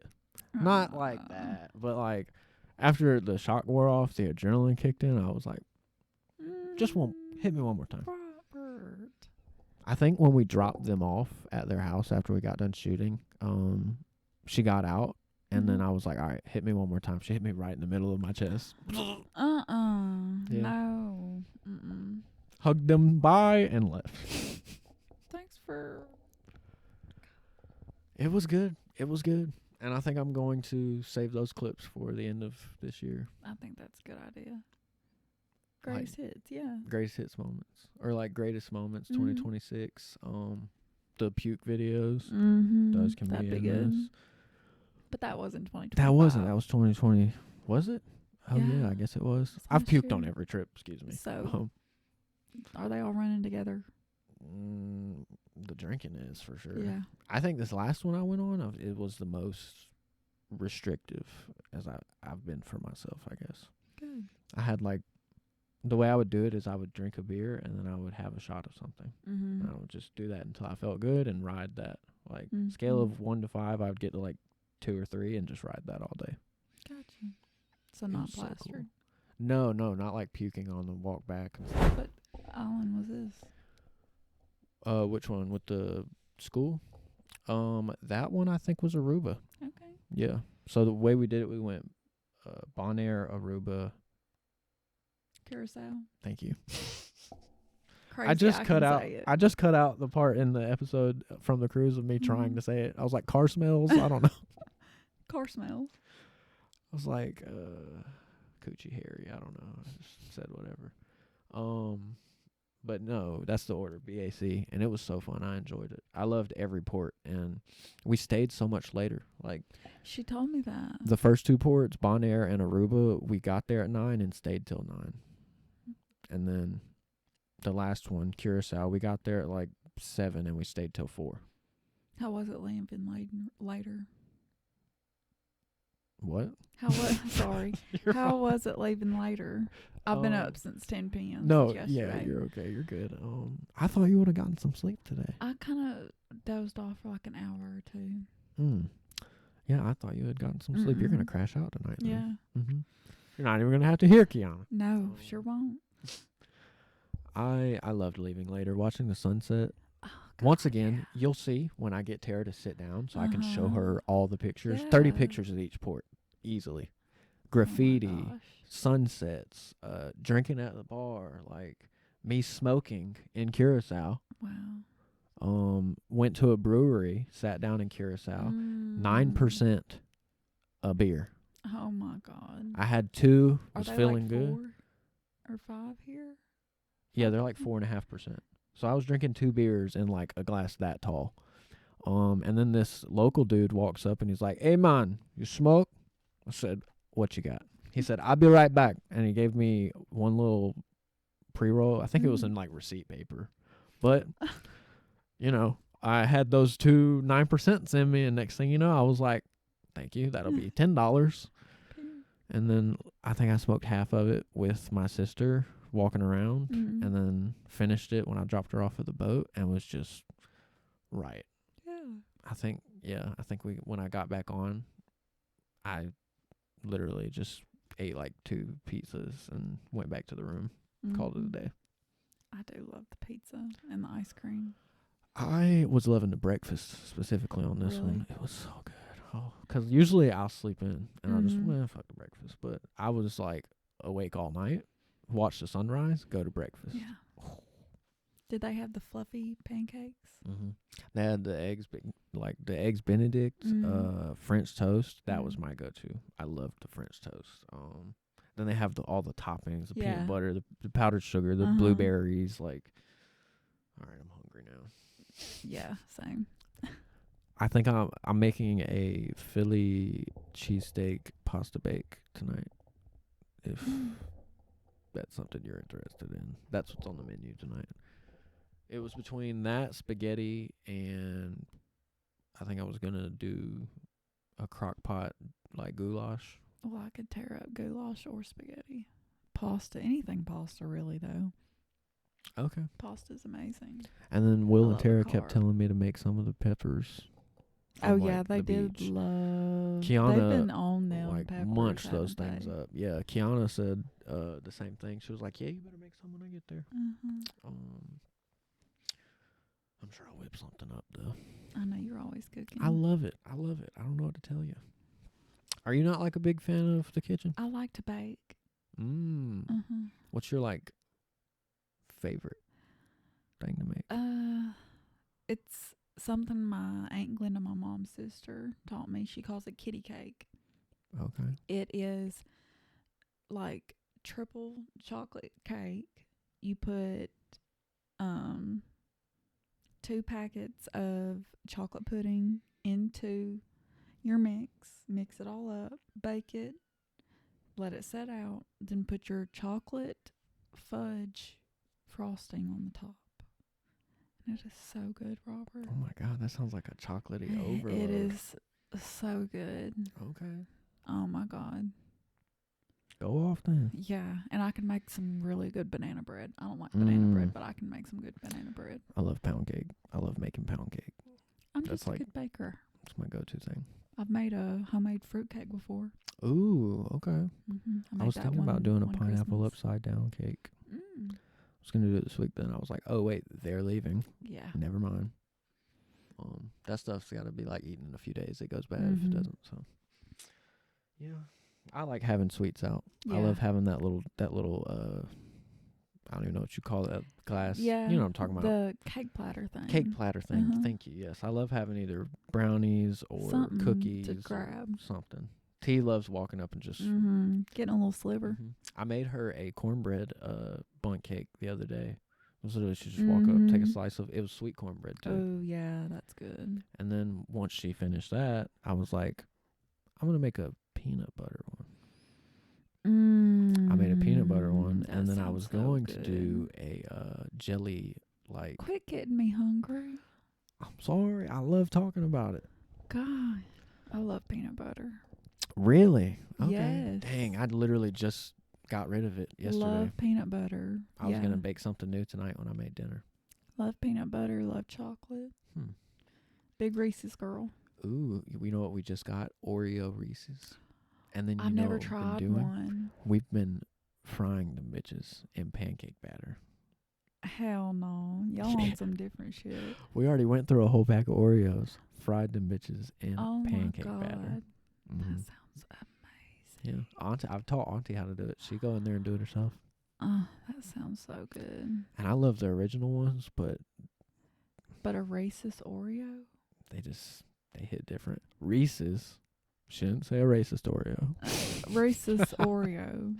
Not like that, but like after the shock wore off, the adrenaline kicked in, I was like, just hit me one more time. Robert. I think when we dropped them off at their house after we got done shooting, she got out, and then I was like, all right, hit me one more time. She hit me right in the middle of my chest. Yeah. No. Hugged them by and left. Thanks for. It was good. It was good. And I think I'm going to save those clips for the end of this year. I think that's a good idea. Greatest hits, yeah. Greatest hits moments. Or like greatest moments 2026. The puke videos. Those can That'd be be in good. this. But that wasn't 2020. That wasn't. That was 2020. Was it? Oh, yeah, Yeah. I guess it was. It's I've last puked year. on every trip, excuse me. So, are they all running together? The drinking is, for sure. Yeah. I think this last one I went on, it was the most restrictive as I've been for myself, I guess. Good. I had like, the way I would do it is I would drink a beer and then I would have a shot of something. And I would just do that until I felt good and ride that. Like, scale of 1 to 5, I would get to like 2 or 3 and just ride that all day. Gotcha. So not plastered. So cool. No, not like puking on the walk back. What island was this? Which one? With the school? That one I think was Aruba. Okay. Yeah. So the way we did it, we went Bonaire, Aruba. Curacao. Thank you. Crazy. I just cut out the part in the episode from the cruise of me trying to say it. I was like, car smells. I don't know. Car smells. I was like, coochie hairy. I don't know. I just said whatever. But no, that's the order, BAC, and it was so fun. I enjoyed it. I loved every port, and we stayed so much later. Like, she told me that the first 2 ports, Bonaire and Aruba, we got there at 9 and stayed till 9, and then the last one, Curacao, we got there at like 7 and we stayed till 4. How was it leaving later? What? Sorry. How was it leaving later? I've been up since 10 p.m. No, since yesterday. yeah, you're okay. You're good. I thought you would have gotten some sleep today. I kind of dozed off for like an hour or 2. Yeah, I thought you had gotten some sleep. You're gonna crash out tonight. Yeah. You're not even gonna have to hear Kiana. No, sure won't. I loved leaving later, watching the sunset. Oh, God, Once again, you'll see when I get Tara to sit down so I can show her all the pictures. 30 pictures of each port, easily. Graffiti, sunsets, drinking at the bar, like me smoking in Curacao. Wow. Went to a brewery, sat down in Curacao, 9% a beer. Oh my God. I had 2, Are was they feeling like good. 4 or 5 here? Yeah, they're like 4.5%. So I was drinking 2 beers in like a glass that tall. And then this local dude walks up and he's like, "Hey man, you smoke?" I said, "What you got?" He said, "I'll be right back." And he gave me one little pre-roll. I think it was in like receipt paper. But, you know, I had those 2 9% in me, and next thing you know, I was like, "Thank you. That'll be $10." And then I think I smoked half of it with my sister walking around, and then finished it when I dropped her off at the boat, and was just right. Yeah. I think when I got back on, I literally just ate like 2 pizzas and went back to the room, called it a day. I do love the pizza and the ice cream. I was loving the breakfast specifically on this Really? one. It was so good. Oh, because usually I'll sleep in and I'll just fuck the breakfast. But I was like awake all night, watch the sunrise, go to breakfast. Yeah. Did they have the fluffy pancakes? They had the eggs, like the eggs Benedict, French toast. That was my go-to. I loved the French toast. Then they have all the toppings, the peanut butter, the powdered sugar, the blueberries. Like, all right, I'm hungry now. Yeah, same. I think I'm making a Philly cheesesteak pasta bake tonight. If that's something you're interested in, that's what's on the menu tonight. It was between that, spaghetti, and I think I was gonna do a crock pot like goulash. Well, I could tear up goulash or spaghetti. Pasta, anything pasta, really, though. Okay. Pasta's amazing. And then I Will and love a Tara kept carb. telling me to make some of the peppers. Oh, from, yeah, like, they the did beach. love. Kiana, They've been on them like, peppers, munch those haven't things they? up. Yeah, Kiana said the same thing. She was like, "Yeah, you better make some when I get there." I'm sure I'll whip something up though. I know you're always cooking. I love it. I don't know what to tell you. Are you not like a big fan of the kitchen? I like to bake. What's your like favorite thing to make? It's something my Aunt Glenda, my mom's sister, taught me. She calls it kitty cake. Okay. It is like triple chocolate cake. You put 2 packets of chocolate pudding into your mix it all up, bake it, let it set out, then put your chocolate fudge frosting on the top. And it is so good, Robert. Oh my God, that sounds like a chocolatey overload. It is so good. Okay. Oh my God. Go off then. Yeah, and I can make some really good banana bread. I don't like banana bread, but I can make some good banana bread. I love pound cake. I love making pound cake. I'm That's just a like- good baker. It's my go-to thing. I've made a homemade fruit cake before. Ooh, okay. I was thinking about doing a pineapple upside down cake. Mm. I was gonna do it this week, but then I was like, oh wait, they're leaving. Yeah. Never mind. That stuff's got to be like eaten in a few days. It goes bad if it doesn't. So, yeah, I like having sweets out. Yeah. I love having that little. I don't even know what you call that glass. Yeah. You know what I'm talking about. The cake platter thing. Cake platter thing. Thank you. Yes, I love having either brownies or something cookies to grab. or something. T loves walking up and just Getting a little sliver. I made her a cornbread bundt cake the other day. So she just walk up, take a slice of it was sweet cornbread too. Oh yeah, that's good. And then once she finished that, I was like, I'm gonna make a peanut butter one. I made a peanut butter one, and then I was going to do a jelly like. Quit getting me hungry. I'm sorry, I love talking about it. God, I love peanut butter. Really? Okay. Yes. Dang, I literally just got rid of it yesterday. Love peanut butter. I was gonna bake something new tonight when I made dinner. Love peanut butter. Love chocolate. Big Reese's girl. Ooh, we know what we just got? Oreo Reese's. And then I've never tried one. We've been frying them bitches in pancake batter. Hell no. Y'all on some different shit. We already went through a whole pack of Oreos, fried them bitches in pancake my God. batter. That sounds amazing. Yeah. Auntie, I've taught Auntie how to do it. She go in there and do it herself. Oh, that sounds so good. And I love the original ones, but a racist Oreo? They hit different. Reese's. Shouldn't say a racist Oreo. Racist Oreo.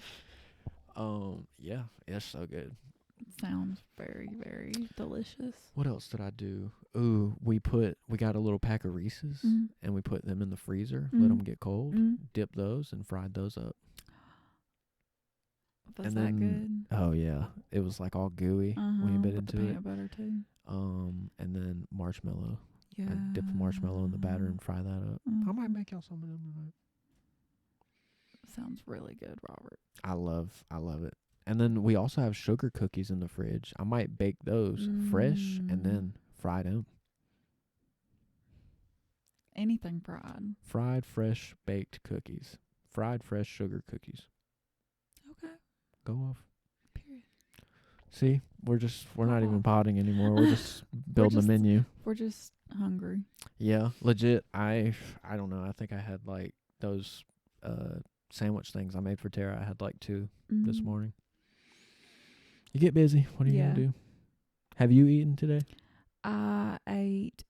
Yeah, it's so good. Sounds very, very delicious. What else did I do? Ooh, we got a little pack of Reese's and we put them in the freezer, let them get cold, dip those and fried those up. Was that good? Oh yeah, it was like all gooey when you bit into it. Peanut butter too. And then marshmallow. Yeah. I dip the marshmallow in the batter and fry that up. I might make y'all some of them tonight. Sounds really good, Robert. I love it. And then we also have sugar cookies in the fridge. I might bake those fresh and then fry them. Anything fried. Fried, fresh, baked cookies. Fried, fresh sugar cookies. Okay. Go off. Period. See, we're not even potting anymore. We're just building a menu. We're just hungry. Yeah, legit. I don't know. I think I had like those sandwich things I made for Tara. I had like 2 this morning. You get busy. What are you gonna do? Have you eaten today? I ate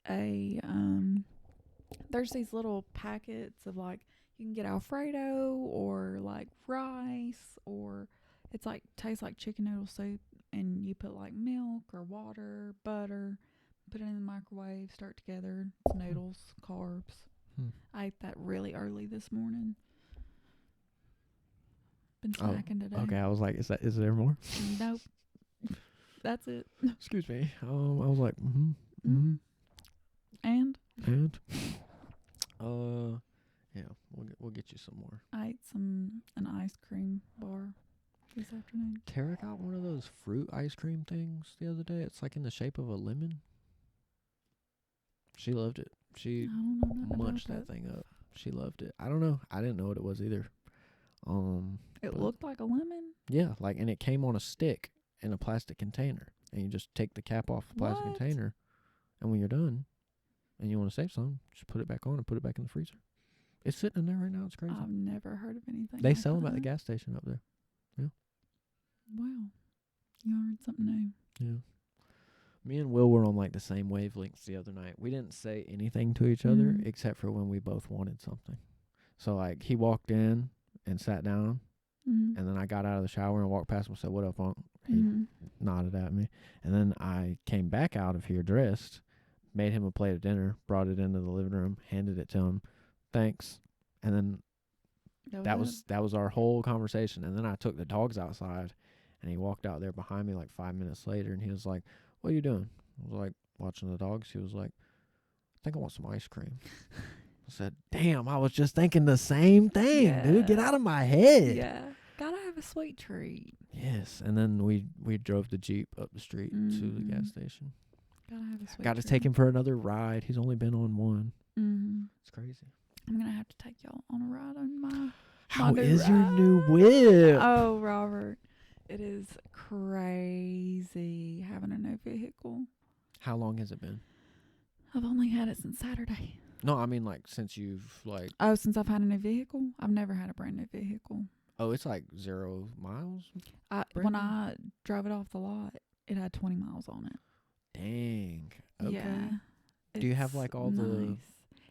there's these little packets of like you can get Alfredo or like rice, or it's like tastes like chicken noodle soup, and you put like milk or water, butter, put it in the microwave, stir it together. It's noodles, carbs. I ate that really early this morning. Been snacking today. Okay, I was like, is there more? Nope. That's it. Excuse me. I was like, And Yeah, we'll get you some more. I ate an ice cream bar this afternoon. Tara got one of those fruit ice cream things the other day. It's like in the shape of a lemon. She loved it. She I don't know nothing munched about that thing up. She loved it. I don't know. I didn't know what it was either. It but looked like a lemon. yeah, like, and it came on a stick in a plastic container, and you just take the cap off the plastic What? container, and when you're done, and you want to save some, just put it back on and put it back in the freezer. It's sitting in there right now. It's crazy. I've never heard of anything. They like sell them that. at the gas station up there. Wow, you learned something new. Yeah. Me and Will were on like the same wavelengths the other night. We didn't say anything to each other Mhm. except for when we both wanted something. So like he walked in and sat down, Mm-hmm. and then I got out of the shower and walked past him and said, "What up, Unc?" He Mm-hmm. nodded at me. And then I came back out of here dressed, made him a plate of dinner, brought it into the living room, handed it to him. Thanks. And then that was our whole conversation. And then I took the dogs outside, and he walked out there behind me like 5 minutes later, and he was like, "What are you doing?" I was like, "Watching the dogs." He was like, "I think I want some ice cream." I said, "Damn, I was just thinking the same thing, dude. Get Yeah. out of my head." Yeah, gotta have a sweet treat. Yes. And then we drove the Jeep up the street to the gas station. Gotta have a sweet Got to treat. take him for another ride. He's only been on one. Mm-hmm. It's crazy. I'm gonna have to take y'all on a ride on my. How new is your ride. new whip? Oh, Robert, it is crazy having a new vehicle. How long has it been? I've only had it since Saturday. No, I mean like since you've like. Oh, since I've had a new vehicle? I've never had a brand new vehicle. Oh, it's like 0 miles? When I drove it off the lot, it had 20 miles on it. Dang. Okay. Yeah. Do you have It's like all the.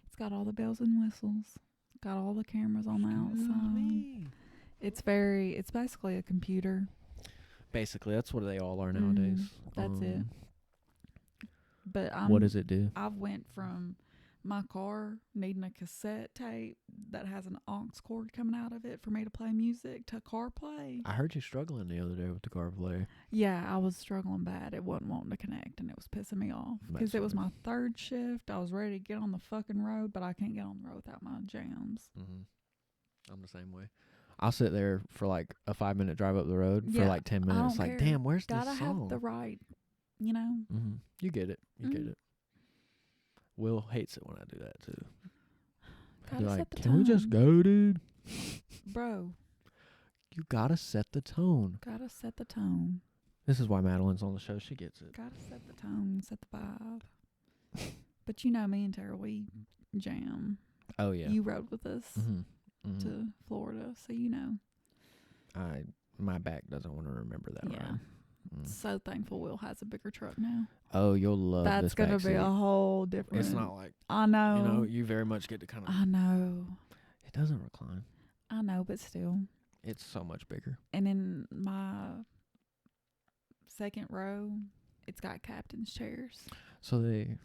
It's got all the bells and whistles. Got all the cameras on the outside. It's basically a computer. Basically, that's what they all are nowadays. That's it. But what does it do? I've went from my car needing a cassette tape that has an aux cord coming out of it for me to play music to CarPlay. I heard you struggling the other day with the CarPlay. Yeah, I was struggling bad. It wasn't wanting to connect, and it was pissing me off because it was my third shift. I was ready to get on the fucking road, but I can't get on the road without my jams. Mm-hmm. I'm the same way. I'll sit there for like a 5-minute drive up the road for like 10 minutes. I don't Like, care. damn, where's this Gotta song? have the right, you know. Mm-hmm. You get it. You get Mhm. it. Will hates it when I do that too. Gotta Be like, set the can we just tone." go, dude? Bro, You gotta set the tone. gotta set the tone. This is why Madelyn's on the show. She gets it. Gotta set the tone, set the vibe. But you know me and Tara, we jam. Oh yeah. You rode with us Mm-hmm. Mm-hmm. to Florida, so you know. My back doesn't want to remember that. Yeah. Ride. Mm. So thankful Will has a bigger truck now. Oh, you'll love That's this gonna back be a seat. whole different. It's not like I know. you know. You very much get to kind of. I know. It doesn't recline. I know, but still. It's so much bigger. And in my second row, it's got captain's chairs. So they.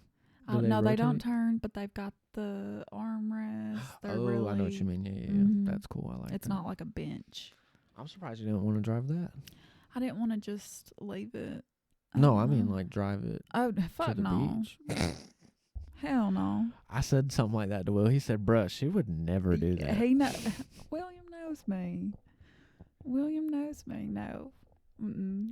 No, they don't turn, but they've got the armrest. They're Oh, really, I know what you mean. Yeah. Mhm. That's cool. I like It's that. not like a bench. I'm surprised you didn't want to drive that. I didn't want to just leave it. No, don't I mean know. like drive it Oh, to fuck the no. beach. Hell no. I said something like that to Will. He said, "Bruh, she would never do that." William knows me. William knows me. No.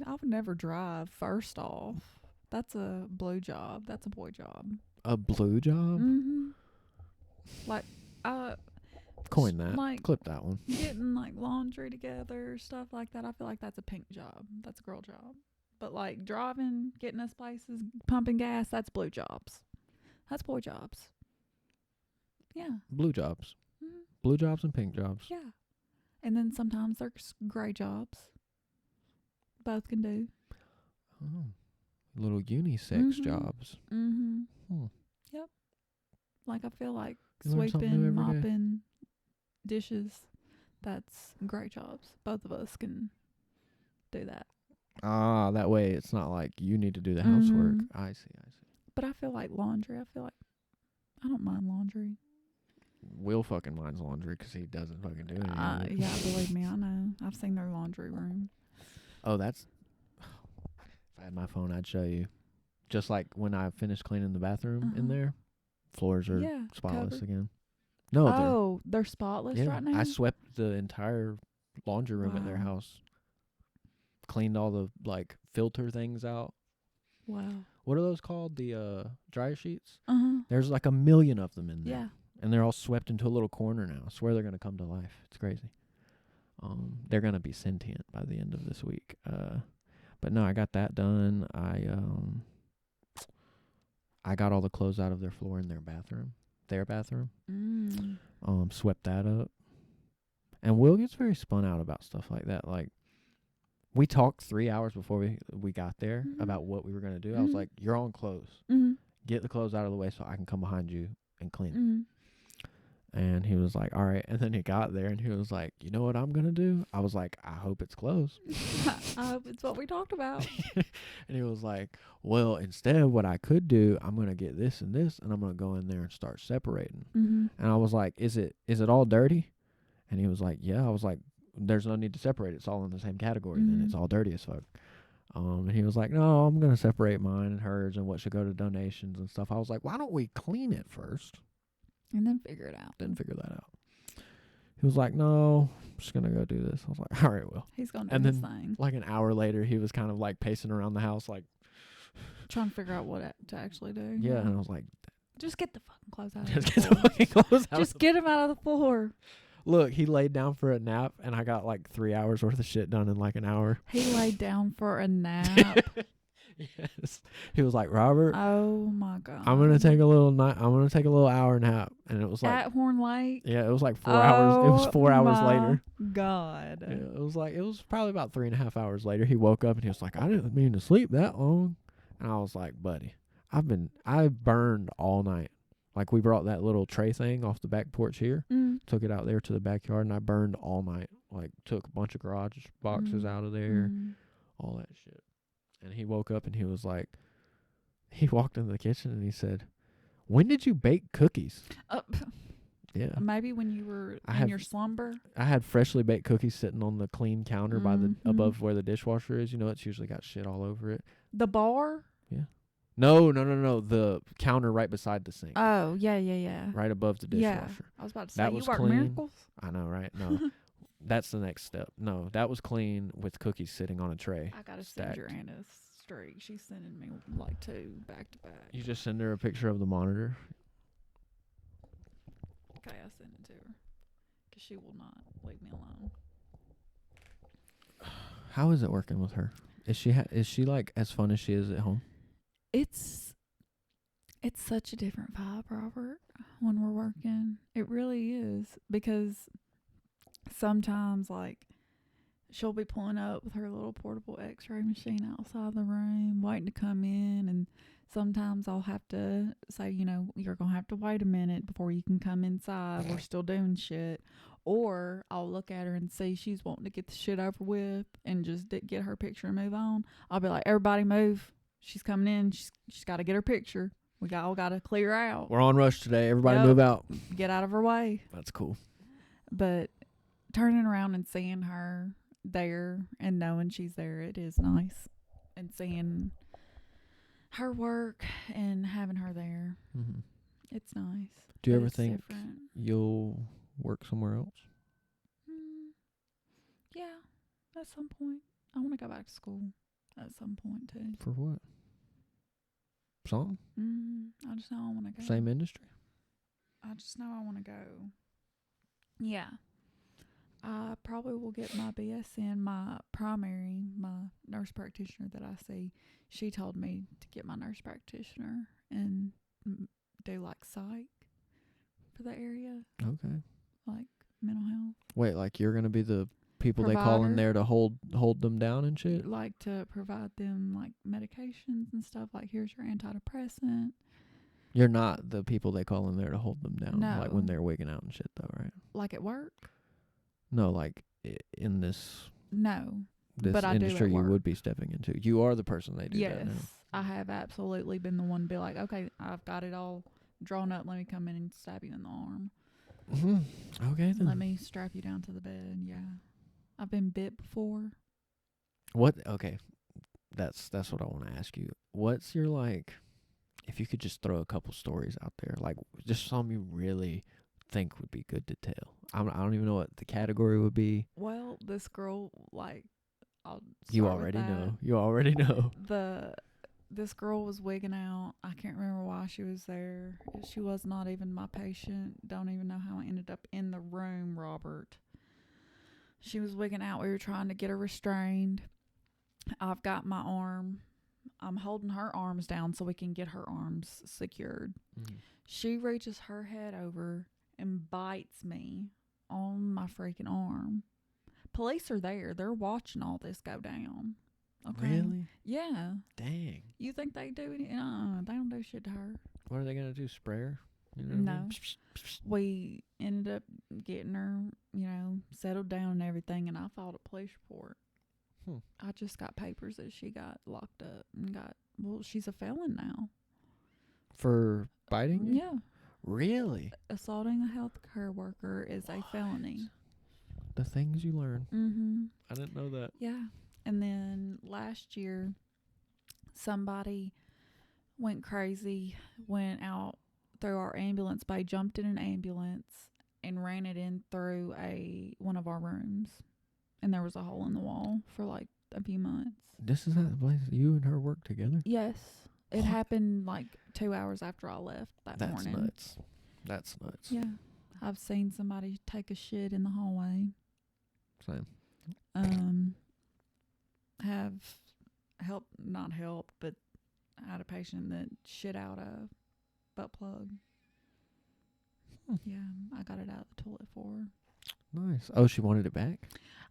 I would never drive, first off. That's a blue job. That's a boy job. A blue job? Mm-hmm. Like, Coin that. like Clip that one. getting like laundry together, stuff like that. I feel like that's a pink job. That's a girl job. But like driving, getting us places, pumping gas, that's blue jobs. That's boy jobs. Yeah. Blue jobs. Mm-hmm. Blue jobs and pink jobs. Yeah. And then sometimes there's gray jobs. Both can do. Oh. Little unisex Mhm. jobs. Mm-hmm. Hmm. Yep. Like I feel like You learn something new sweeping, every day. mopping, dishes, that's great jobs. Both of us can do that. Ah, that way it's not like you need to do the housework. Mhm. I see. But I feel like laundry. I don't mind laundry. Will fucking minds laundry because he doesn't fucking do anything. with it. Yeah, believe me, I know. I've seen their laundry room. Oh, that's. If I had my phone, I'd show you. Just like when I finished cleaning the bathroom in Uh-huh. there, floors are Yeah, spotless covered. again. No, they're spotless yeah. right now? I swept the entire laundry room at their Wow. house. Cleaned all the like filter things out. Wow. What are those called? The dryer sheets? Uh-huh. There's like a million of them in there. Yeah. And they're all swept into a little corner now. I swear they're gonna come to life. It's crazy. They're gonna be sentient by the end of this week. But no, I got that done. I got all the clothes out of their floor in their bathroom. Swept that up. And Will gets very spun out about stuff like that. Like, we talked 3 hours before we got there about what we were going to do. I was like, you're on clothes. Get the clothes out of the way so I can come behind you and clean. And he was like, all right. And then he got there and he was like, you know what I'm going to do? I was like, I hope it's clothes. I hope it's what we talked about. And he was like, well, instead, what I could do, I'm going to get this and this, and I'm going to go in there and start separating. And I was like, is it all dirty? And he was like, yeah. I was like, there's no need to separate it. It's all in the same category. Then it's all dirty as fuck. And he was like, no, I'm going to separate mine and hers and what should go to donations and stuff. I was like, why don't we clean it first? And then figure it out. Didn't figure that out. He was like, no, I'm just going to go do this. I was like, all right, Will. He's going to do And his then, thing. like an hour later, he was kind of like pacing around the house like, trying to figure out what to actually do. yeah. And I was like, just get the fucking clothes out just of get the the floor. fucking clothes out. Just get them out of the floor. Look, he laid down for a nap, and I got like 3 hours worth of shit done in like an hour. He laid down for a nap. Yes. He was like, Robert, Oh my God. I'm gonna take a little hour nap, and it was like at Horn Lake. Yeah, it was like 4 hours. It was 4 hours later. God. Yeah, it was probably about 3.5 hours later. He woke up and he was like, I didn't mean to sleep that long. And I was like, buddy, I burned all night. Like, we brought that little tray thing off the back porch here, took it out there to the backyard, and I burned all night. Like, took a bunch of garage boxes out of there, all that shit. And he woke up and he was like, he walked into the kitchen and he said, when did you bake cookies? Yeah. Maybe when you were in your slumber. I had freshly baked cookies sitting on the clean counter by the above where the dishwasher is. You know, it's usually got shit all over it. The bar? Yeah. No. The counter right beside the sink. Oh, yeah. Right above the dishwasher. Yeah. I was about to say, That you was work clean. miracles? I know, right? No. That's the next step. No, that was clean with cookies sitting on a tray. I gotta send your aunt a streak. She's sending me like 2 back to back. You just send her a picture of the monitor. Okay, I send it to her. Because she will not leave me alone. How is it working with her? Is she like as fun as she is at home? It's such a different vibe, Robert, when we're working. It really is. Because sometimes, like, she'll be pulling up with her little portable x-ray machine outside the room, waiting to come in. And sometimes I'll have to say, you know, you're going to have to wait a minute before you can come inside. We're still doing shit. Or I'll look at her and see she's wanting to get the shit over with and just get her picture and move on. I'll be like, everybody move. She's coming in. She's got to get her picture. We all got to clear out. We're on rush today. Everybody move out. Get out of her way. That's cool. But turning around and seeing her there and knowing she's there, it is nice. And seeing her work and having her there, it's nice. Do you ever think you'll work somewhere else? Yeah, at some point. I want to go back to school at some point too. For what? Something? I just know I want to go. Same industry? I just know I want to go. Yeah. I probably will get my BSN. My nurse practitioner that I see, she told me to get my nurse practitioner and do like psych for the area. Okay. Like mental health. Wait, like you're going to be the people they call in there to hold them down and shit? Like to provide them like medications and stuff. Like, here's your antidepressant. You're not the people they call in there to hold them down. No. Like when they're wigging out and shit though, right? Like at work? No, like in this but I industry do you would be stepping into. You are the person they do that now. Yes. I have absolutely been the one to be like, okay, I've got it all drawn up. Let me come in and stab you in the arm. Okay then. Let me strap you down to the bed. Yeah. I've been bit before. What? Okay. That's what I want to ask you. What's your, like, if you could just throw a couple stories out there, like just some you really think would be good to tell? I don't even know what the category would be. Well, this girl, like, I'll You start with already that. know. You already know. This girl was wigging out. I can't remember why she was there. She was not even my patient. Don't even know how I ended up in the room, Robert. She was wigging out. We were trying to get her restrained. I've got my arm. I'm holding her arms down so we can get her arms secured. Mm-hmm. She reaches her head over and bites me on my freaking arm. Police are there. They're watching all this go down. Okay. Really? Yeah. Dang. You think they do it? They don't do shit to her. What are they gonna do? Spray her? You know No. what I mean? We ended up getting her, settled down and everything, and I filed a police report. I just got papers that she got locked up and she's a felon now. For biting? Yeah. Really? Assaulting a healthcare worker is a felony. The things you learn. Mm-hmm. I didn't know that. Yeah. And then last year, somebody went crazy, went out through our ambulance bay, jumped in an ambulance, and ran it in through one of our rooms. And there was a hole in the wall for like a few months. This is that place you and her work together? Yes. It happened like 2 hours after I left that morning. That's nuts. Yeah. I've seen somebody take a shit in the hallway. Same. Have not helped, but I had a patient that shit out a butt plug. Yeah, I got it out of the toilet for her. Nice. Oh, she wanted it back?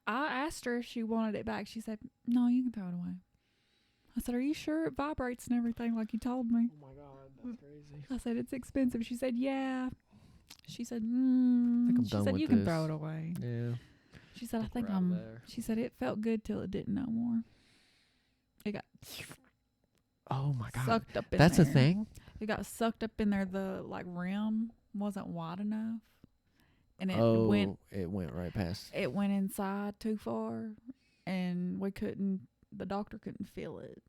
I asked her if she wanted it back. She said, no, you can throw it away. I said, are you sure it vibrates and everything like you told me? Oh my God, that's crazy. I said, it's expensive. She said, yeah. She said, I think I'm she done said, with you this. can throw it away. Yeah. She said, I think we're out of there. she said, it felt good till it didn't no more. It got Oh my God. sucked up in That's there. a thing? It got sucked up in there. The rim wasn't wide enough. And it went right past. It went inside too far, and the doctor couldn't feel it.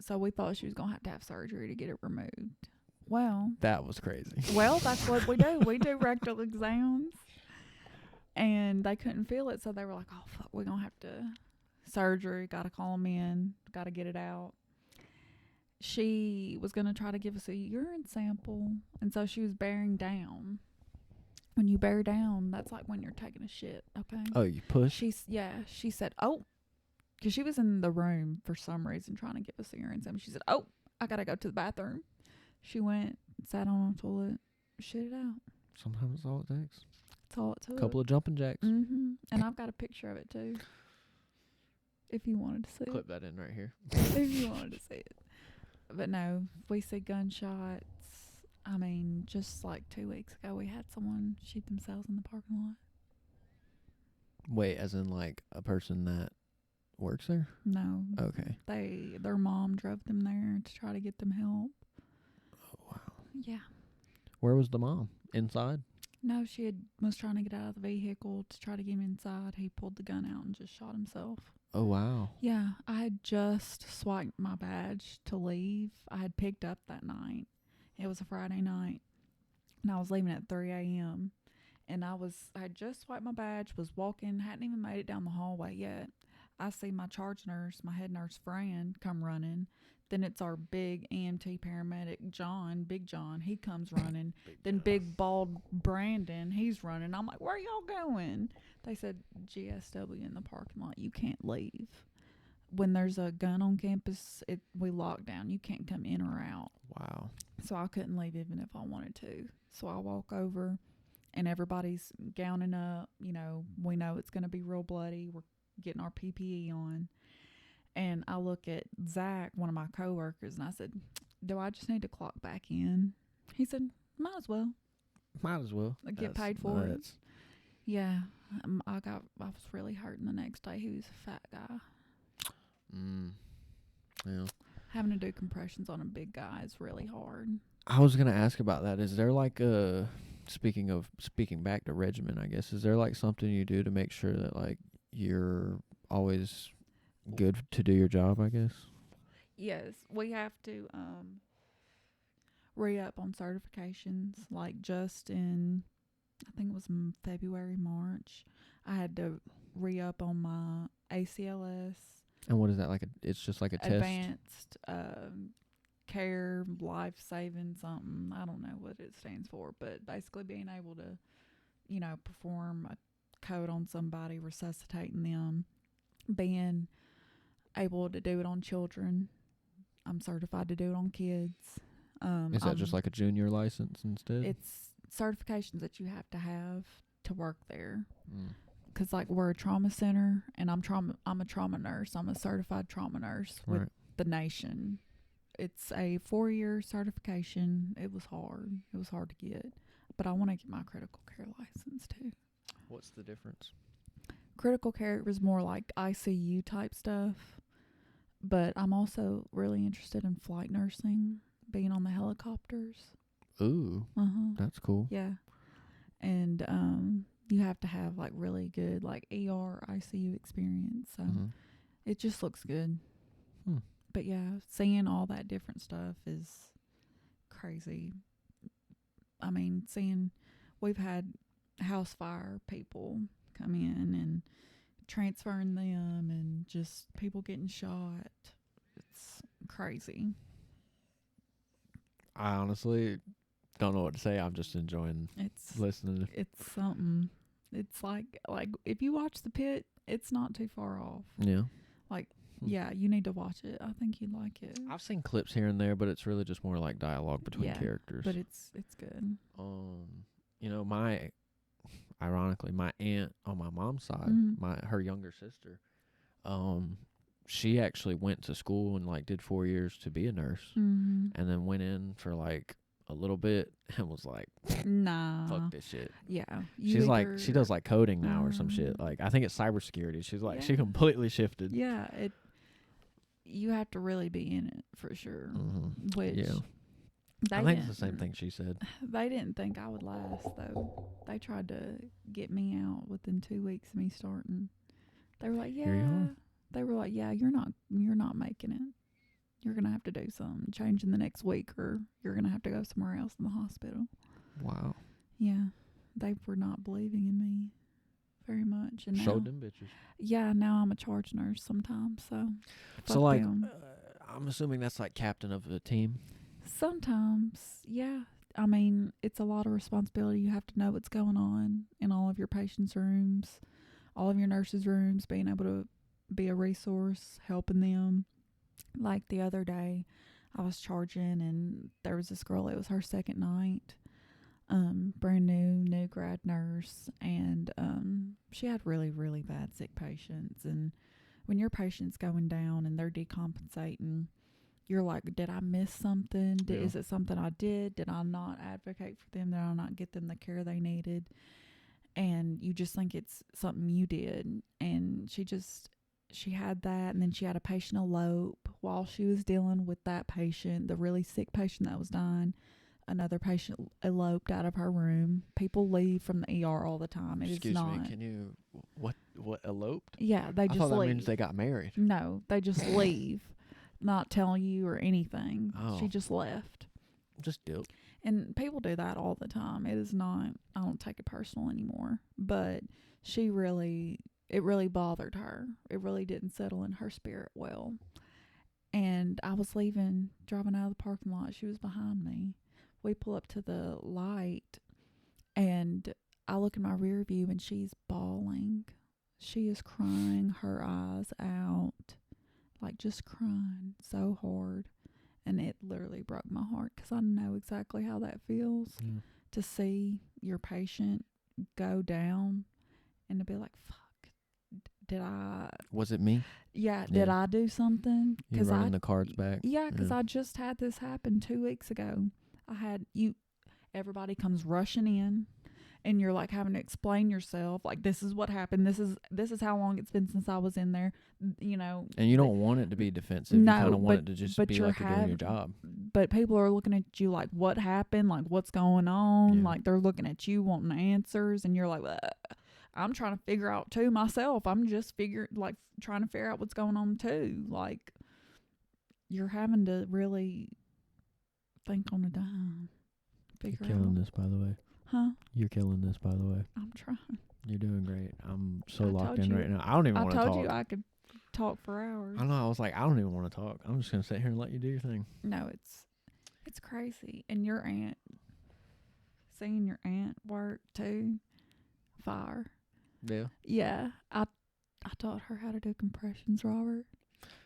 So we thought she was going to have surgery to get it removed. Well, That was crazy. well, that's what we do. We do rectal exams, and they couldn't feel it. So they were like, oh, fuck, we're going to have to surgery. Got to call them in. Got to get it out. She was going to try to give us a urine sample, and so she was bearing down. When you bear down, that's like when you're taking a shit, okay? Oh, you push? She said, oh, because she was in the room for some reason trying to give us a urine sample. She said, oh, I got to go to the bathroom. She went, sat on a toilet, shit it out. Sometimes that's all it takes. That's all it took. A couple of jumping jacks. Mm-hmm. And I've got a picture of it, too. If you wanted to see Clip that in right here. If you wanted to see it. But no, we see gunshots. I mean, just like 2 weeks ago, we had someone shoot themselves in the parking lot. Wait, as in like a person that works there? No. Okay. Their mom drove them there to try to get them help. Oh, wow. Yeah. Where was the mom? Inside? No, she was trying to get out of the vehicle to try to get him inside. He pulled the gun out and just shot himself. Oh, wow. Yeah, I had just swiped my badge to leave. I had picked up that night. It was a Friday night, and I was leaving at 3 a.m. And I had just swiped my badge, was walking, hadn't even made it down the hallway yet. I see my charge nurse, my head nurse friend, come running. Then it's our big EMT paramedic, Big John. He comes running. Then big bald Brandon, he's running. I'm like, where are y'all going? They said, GSW in the parking lot. You can't leave. When there's a gun on campus, we lock down. You can't come in or out. Wow. So I couldn't leave even if I wanted to. So I walk over, and everybody's gowning up. We know it's going to be real bloody. We're getting our PPE on. And I look at Zach, one of my coworkers, and I said, do I just need to clock back in? He said, might as well. Might as well. Get paid for it. Yeah. I was really hurting the next day. He was a fat guy. Yeah. Having to do compressions on a big guy is really hard. I was going to ask about that. Is there like speaking back to regimen, I guess, is there like something you do to make sure that like you're always good to do your job, I guess? Yes, we have to re-up on certifications. Like Justin I think it was February, March. I had to re-up on my ACLS. And what is that like? It's just like a test. Advanced care, life-saving something. I don't know what it stands for, but basically being able to, perform a code on somebody, resuscitating them, being able to do it on children. I'm certified to do it on kids. Is that just like a junior license instead? It's certifications that you have to work there. Because like we're a trauma center, and I'm a trauma nurse. I'm a certified trauma nurse with the nation. It's a 4-year certification. It was hard. It was hard to get, but I want to get my critical care license too. What's the difference? Critical care was more like ICU type stuff, but I'm also really interested in flight nursing, being on the helicopters. Ooh, that's cool. Yeah, and you have to have like really good like ER ICU experience. So it just looks good. But yeah, seeing all that different stuff is crazy. I mean, we've had house fire people come in and transferring them, and just people getting shot. It's crazy. I honestly don't know what to say. I'm just enjoying listening. It's something. It's like if you watch The Pit, it's not too far off. Yeah. Like, yeah, you need to watch it. I think you'd like it. I've seen clips here and there, but it's really just more like dialogue between characters. But it's good. Ironically, my aunt on my mom's side, her younger sister, she actually went to school and like did 4 years to be a nurse, and then went in for like a little bit and was like, nah, fuck this shit. Yeah. She's like, she does like coding now or some shit. Like, I think it's cybersecurity. She's like, she completely shifted. Yeah. You have to really be in it for sure. Which I think it's the same thing she said. They didn't think I would last though. They tried to get me out within 2 weeks of me starting. They were like, yeah, you're not making it. You're going to have to do something, change in the next week, or you're going to have to go somewhere else in the hospital. Wow. Yeah. They were not believing in me very much. And showed them bitches. Yeah, now I'm a charge nurse sometimes, so. So, like, I'm assuming that's like captain of the team? Sometimes, yeah. I mean, it's a lot of responsibility. You have to know what's going on in all of your patients' rooms, all of your nurses' rooms, being able to be a resource, helping them. Like the other day, I was charging, and there was this girl. It was her second night, brand new grad nurse, and she had really, really bad sick patients. And when your patient's going down and they're decompensating, you're like, did I miss something? Is it something I did? Did I not advocate for them? Did I not get them the care they needed? And you just think it's something you did. And she had that, and then she had a patient elope while she was dealing with that patient, the really sick patient that was dying. Another patient eloped out of her room. People leave from the ER all the time. Excuse me, can you, what eloped? Yeah, they just I thought leave. that means they got married. No, they just leave, not telling you or anything. Oh. She just left. Just dipped. And people do that all the time. It is not, I don't take it personal anymore. But it really bothered her. It really didn't settle in her spirit well. And I was driving out of the parking lot. She was behind me. We pull up to the light, and I look in my rear view, and she's bawling. She is crying her eyes out, like just crying so hard. And it literally broke my heart, because I know exactly how that feels to see your patient go down and to be like, fuck. Was it me? Yeah, did I do something? You running the cards back? Yeah, because I just had this happen 2 weeks ago. Everybody comes rushing in, and you're like having to explain yourself. Like, this is what happened. This is how long it's been since I was in there. And you don't want it to be defensive. No, you kind of want it to just be like you're doing your job. But people are looking at you like, what happened? Like, what's going on? Like, they're looking at you wanting answers, and you're like, I'm trying to figure out too myself. I'm just trying to figure out what's going on too. Like, you're having to really think on a dime. You're killing this, by the way. Huh? You're killing this, by the way. I'm trying. You're doing great. I'm so I locked told in you- right now. I don't even I want to talk. told you I could talk for hours. I know. I was like, I don't even want to talk. I'm just gonna sit here and let you do your thing. No, it's crazy. And your aunt, seeing your aunt work too, fire. Yeah. Yeah, I taught her how to do compressions, Robert.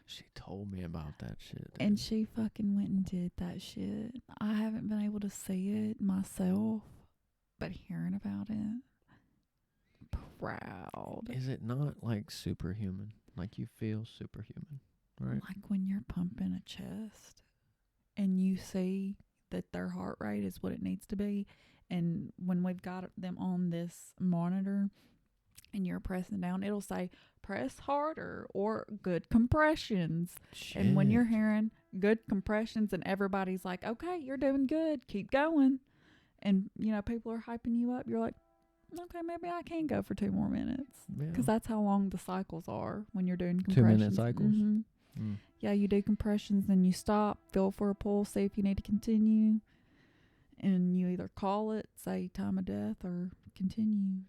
She told me about that shit. Dude. And she fucking went and did that shit. I haven't been able to see it myself, but hearing about it, proud. Is it not like superhuman? Like you feel superhuman, right? Like when you're pumping a chest and you see that their heart rate is what it needs to be. And when we've got them on this monitor and you're pressing down, it'll say press harder or good compressions. Shit. And when you're hearing good compressions and everybody's like, okay, you're doing good, keep going. And, you know, people are hyping you up. You're like, okay, maybe I can go for 2 more minutes. Because that's how long the cycles are when you're doing compressions. 2-minute cycles? Mm-hmm. Yeah, you do compressions, then you stop, feel for a pulse, see if you need to continue. And you either call it, say time of death, or continue.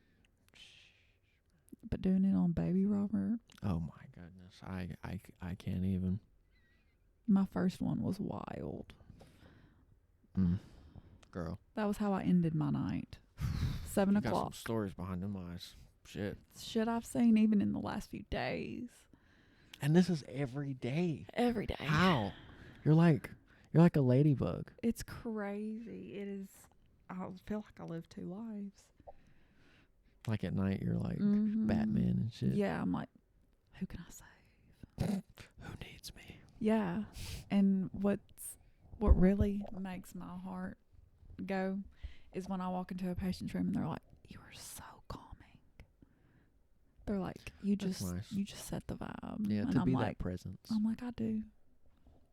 But doing it on baby Robert. Oh my goodness. I can't even. My first one was wild. Girl. That was how I ended my night. 7 You got o'clock. some stories behind them eyes. Shit. Shit I've seen even in the last few days. And this is every day. Every day. How? You're like a ladybug. It's crazy. It is. I feel like I live 2 lives. Like at night, you're like Mhm. Batman and shit. Yeah, I'm like, who can I save? Who needs me? Yeah. And what really makes my heart go is when I walk into a patient's room and they're like, you are so calming. They're like, you That's just nice. you just set the vibe. Yeah, and to I'm be like, that presence. I'm like, I do.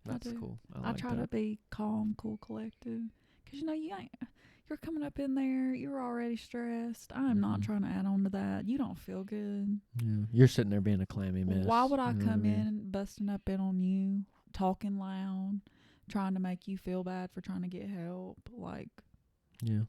That's do. cool. I like try that. to be calm, cool, collected. Because, you know, you're coming up in there. You're already stressed. I'm not Mhm. trying to add on to that. You don't feel good. Yeah. You're sitting there being a clammy mess. Why would I you know come what I mean? in busting up in on you, talking loud, trying to make you feel bad for trying to get help? Like, Yeah.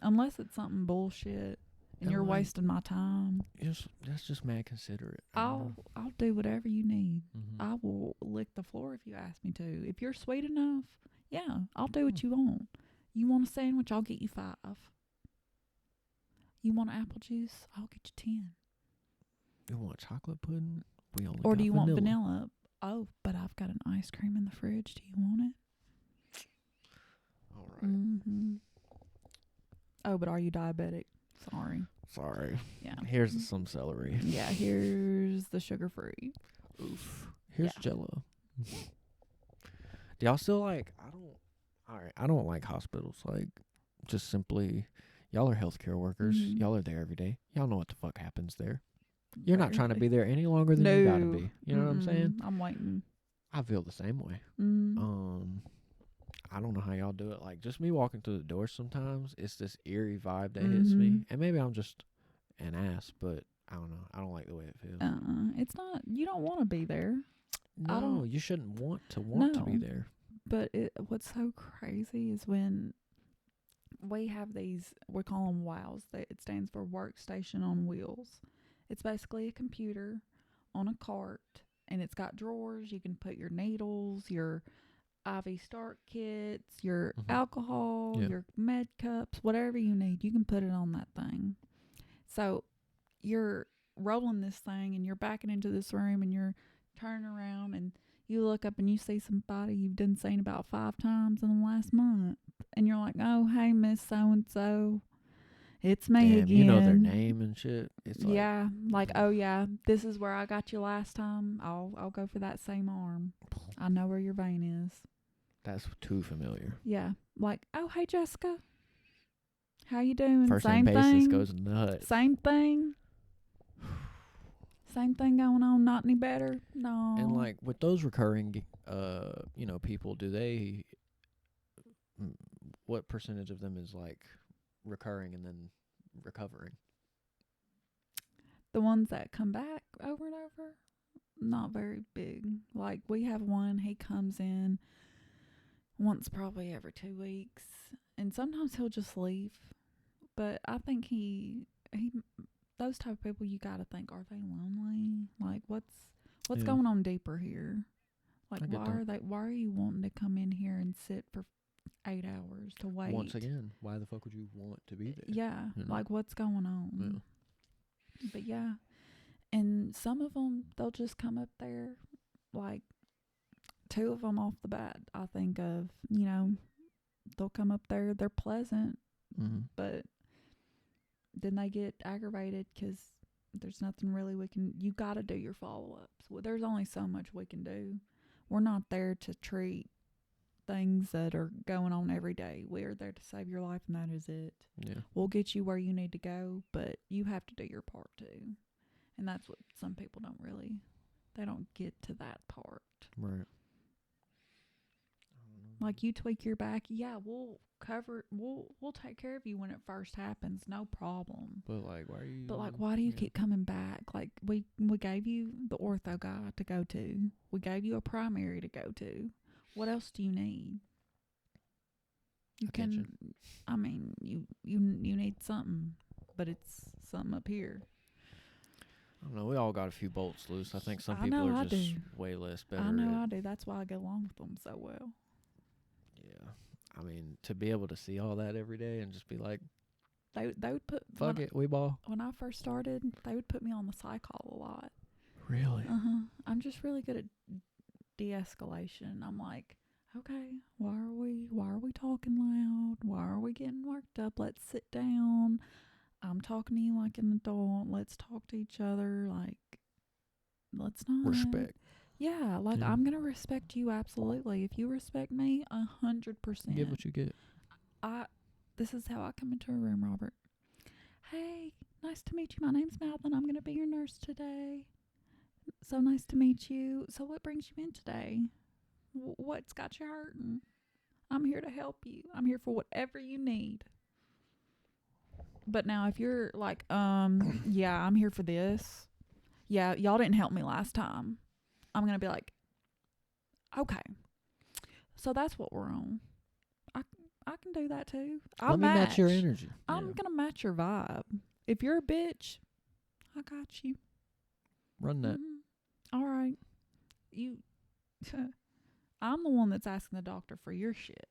unless it's something bullshit and And you're like- wasting my time, That's just mad considerate. I'll do whatever you need. Mm-hmm. I will lick the floor if you ask me to. If you're sweet enough, yeah, I'll do what you want. You want a sandwich, I'll get you 5. You want apple juice, I'll get you 10. You want chocolate pudding? We only Or got do you want vanilla? Oh, but I've got an ice cream in the fridge. Do you want it? All right. Mm-hmm. Oh, but are you diabetic? Sorry. Sorry. Yeah. Here's some celery. Yeah, here's the sugar-free. Oof. Here's Yeah. Jello. Do y'all still like? I don't like hospitals. Like, just simply, y'all are healthcare workers. Mhm. Y'all are there every day. Y'all know what the fuck happens there. You're not trying to Barely. be there any longer than you gotta No. be. You know what I'm saying? I'm waiting. I feel the same way. Mm. I don't know how y'all do it. Like, just me walking through the door sometimes, it's this eerie vibe that hits me. Mhm. And maybe I'm just an ass, but I don't know. I don't like the way it feels. It's not. You don't want to be there. I No, don't- you shouldn't want to be No. there. But what's so crazy is when we have these, we call them WOWs. It stands for Workstation on Wheels. It's basically a computer on a cart, and it's got drawers. You can put your needles, your IV start kits, your Mhm. alcohol, Yeah. your med cups, whatever you need. You can put it on that thing. So you're rolling this thing, and you're backing into this room, and you're turning around, and you look up and you see somebody you've done seen about 5 times in the last month. And you're like, oh, hey, Miss So-and-so. It's me Damn, again. you know their name and shit. It's like, Yeah. Like, oh, yeah, this is where I got you last time. I'll go for that same arm. I know where your vein is. that's too familiar. Yeah. Like, oh, hey, Jessica. How you doing? First Same name basis thing. goes nuts. Same thing. Same thing going on. Not any better. No. And like with those recurring, people, do they? What percentage of them is like recurring and then recovering? The ones that come back over and over, not very big. Like, we have one, he comes in once probably every 2 weeks, and sometimes he'll just leave. But I think he those type of people, you gotta think, are they lonely? Like, what's Yeah. going on deeper here? Like, I get why are you wanting to come in here and sit for 8 hours to wait? Once again, why the fuck would you want to be there? Yeah, You know? like, what's going on? But yeah, and some of them, they'll just come up there, like 2 of them off the bat. I think of, they'll come up there, they're pleasant, Mm-hmm. but then they get aggravated because there's nothing really you got to do your follow-ups. Well, there's only so much we can do. We're not there to treat things that are going on every day. We're there to save your life, and that is it. Yeah. We'll get you where you need to go, but you have to do your part too. And that's what some people they don't get to that part. Right. Like, you tweak your back, yeah, we'll take care of you when it first happens, no problem. But why are you? But why do you keep coming back? Like, we gave you the ortho guy to go to. We gave you a primary to go to. What else do you need? Attention. You need something, but it's something up here. I don't know. We all got a few bolts loose. I think some I people know are I just do. way less better. I know I do. That's why I get along with them so well. Yeah. I mean, to be able to see all that every day and just be like, they would put fuck it, we ball. When I first started, they would put me on the psych hall a lot. Really? I'm just really good at de-escalation. I'm like, okay, why are we talking loud? Why are we getting worked up? Let's sit down. I'm talking to you like an adult. Let's talk to each other. Like, let's not Respect. Yeah, like, Yeah. I'm gonna respect you absolutely. If you respect me, 100%. Get what you get. This is how I come into a room, Robert. Hey, nice to meet you. My name's Madelyn. I'm gonna be your nurse today. So nice to meet you. So what brings you in today? What's got you hurting? I'm here to help you. I'm here for whatever you need. But now if you're like, yeah, I'm here for this. Yeah, y'all didn't help me last time. I'm going to be like, okay. So that's what we're on. I can do that too. Let me match your energy. I'm going to match your vibe. If you're a bitch, I got you. Run that. All right. I'm the one that's asking the doctor for your shit.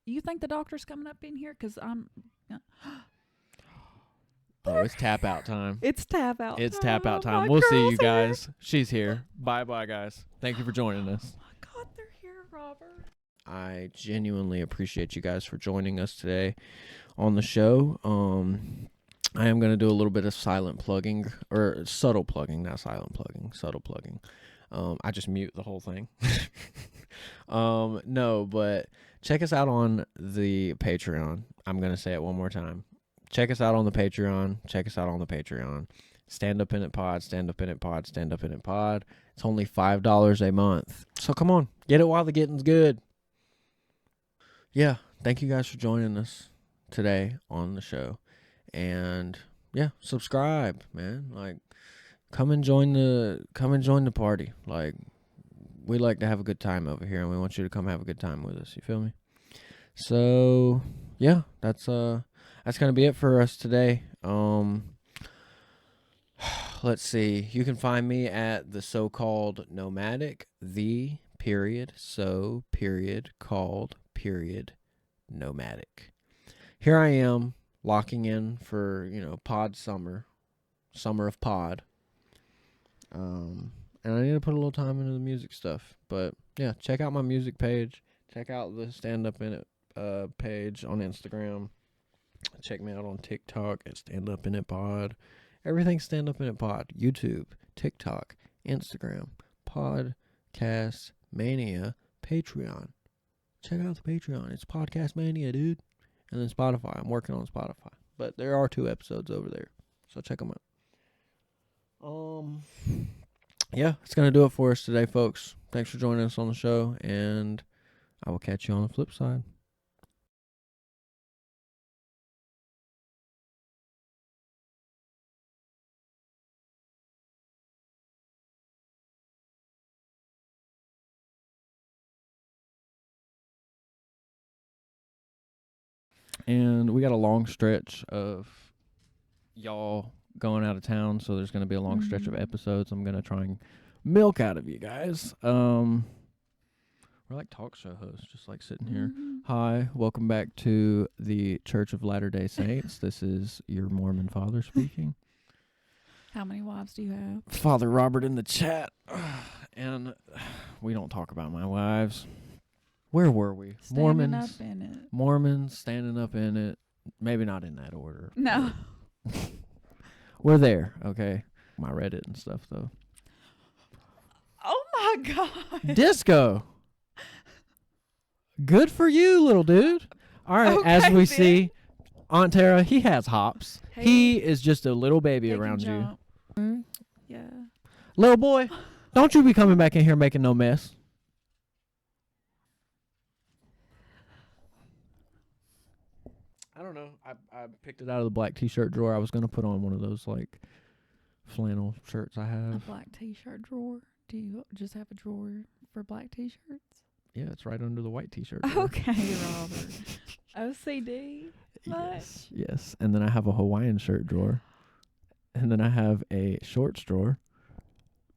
You think the doctor's coming up in here? Because I'm... Oh, it's tap out time. It's tap out It's time. tap out time. My We'll see you girl's guys. here. She's here. Bye-bye, guys. Thank you for joining us. Oh my God, they're here, Robert. I genuinely appreciate you guys for joining us today on the show. I am going to do a little bit of silent plugging, or subtle plugging, not silent plugging, subtle plugging. I just mute the whole thing. No, but check us out on the Patreon. I'm going to say it one more time. Check us out on the Patreon. Check us out on the Patreon. Stand Up In It Pod, Stand Up In It Pod, Stand Up In It Pod. It's only $5 a month. So come on, get it while the getting's good. Yeah, thank you guys for joining us today on the show. And yeah, subscribe, man. Like, come and join the party. Like, we like to have a good time over here, and we want you to come have a good time with us. You feel me? So yeah, that's gonna be it for us today. Let's see. You can find me at the so-called nomadic, nomadic. Here I am, locking in for, pod summer of pod. And I need to put a little time into the music stuff. But yeah, check out my music page. Check out the Stand Up In It page on Instagram. Check me out on TikTok at Stand Up In It Pod. Everything Stand Up In It Pod. YouTube, TikTok, Instagram, Podcast Mania, Patreon. Check out the Patreon. It's Podcast Mania, dude. And then Spotify. I'm working on Spotify. But there are 2 episodes over there. So check them out. Yeah, it's going to do it for us today, folks. Thanks for joining us on the show. And I will catch you on the flip side. And we got a long stretch of y'all going out of town, so there's going to be a long stretch of episodes I'm going to try and milk out of you guys. We're like talk show hosts, just like sitting here. Hi, welcome back to the Church of Latter-day Saints. This is your Mormon father speaking. How many wives do you have? Father Robert in the chat. And we don't talk about my wives. Where were we? Standing up in it. Mormons, standing up in it. Maybe not in that order. No. We're there, okay? My Reddit and stuff, though. Oh, my God. Disco. Good for you, little dude. All right, Okay, as we then. see, Aunt Tara, he has hops. Hey, he is just a little baby they can around you. jump. Yeah. Little boy, don't you be coming back in here making no mess. I don't know. I picked it out of the black t-shirt drawer. I was going to put on one of those, like, flannel shirts I A have. black t-shirt drawer. Do you just have a drawer for black t-shirts? Yeah, it's right under the white t-shirt drawer. Okay, Robert. OCD. Yes, yes. And then I have a Hawaiian shirt drawer. And then I have a shorts drawer.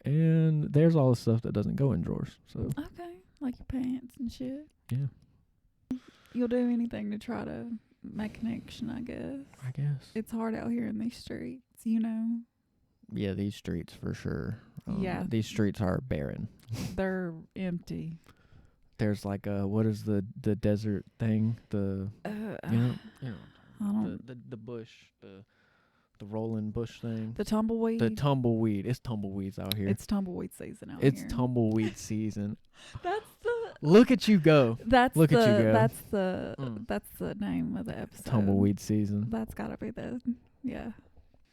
And there's all the stuff that doesn't go in drawers. So Okay, like your pants and shit. yeah, You'll do anything to try to make a connection, I guess. I guess. It's hard out here in these streets, you know. Yeah, these streets for sure. Yeah. These streets are barren. They're empty. There's like what is the desert thing? The you know I don't. the bush, the rolling bush thing. The tumbleweed. The tumbleweed. It's tumbleweeds out here. It's tumbleweed season out It's here. tumbleweed season. That's the. Look at you go. That's Look the. at you go. That's the. That's the name of the episode. Tumbleweed season. That's gotta be the. Yeah.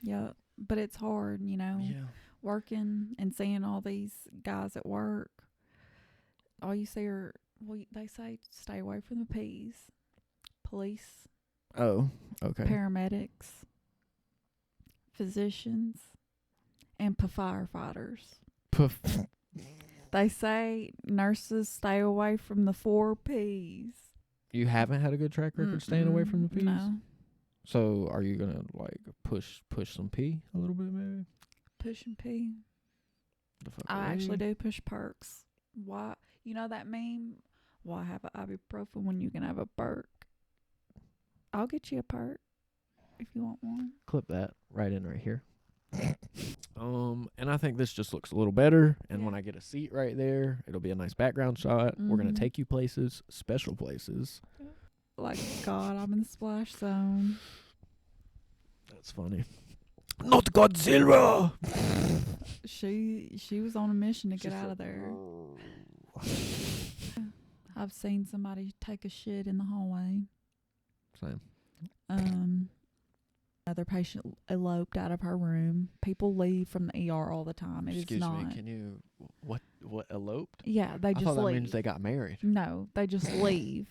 Yeah. But it's hard, you know. Yeah. Working and seeing all these guys at work. All you see are, well, they say stay away from the P's. Police, Oh, okay. paramedics, physicians, and firefighters. Puff. They say nurses stay away from the 4 P's. You haven't had a good track record staying away from the P's? No. So are you gonna like push some P a little bit maybe? Pushing P. The fuck I away? actually do push perks. Why? You know that meme? Why have an ibuprofen when you can have a perk? I'll get you a perk if you want one. Clip that right in right here. And I think this just looks a little better. And Yeah. when I get a seat right there, it'll be a nice background shot. We're gonna Mhm. take you places, special places. Like, God, I'm in the splash zone. That's funny. Not Godzilla. She was on a mission to She's get out of there. I've seen somebody take a shit in the hallway. Same. Another patient eloped out of her room. People leave from the ER all the time. It Excuse is not. me, can you what eloped? Yeah, they I just thought that leave. means they got married. No, they just leave.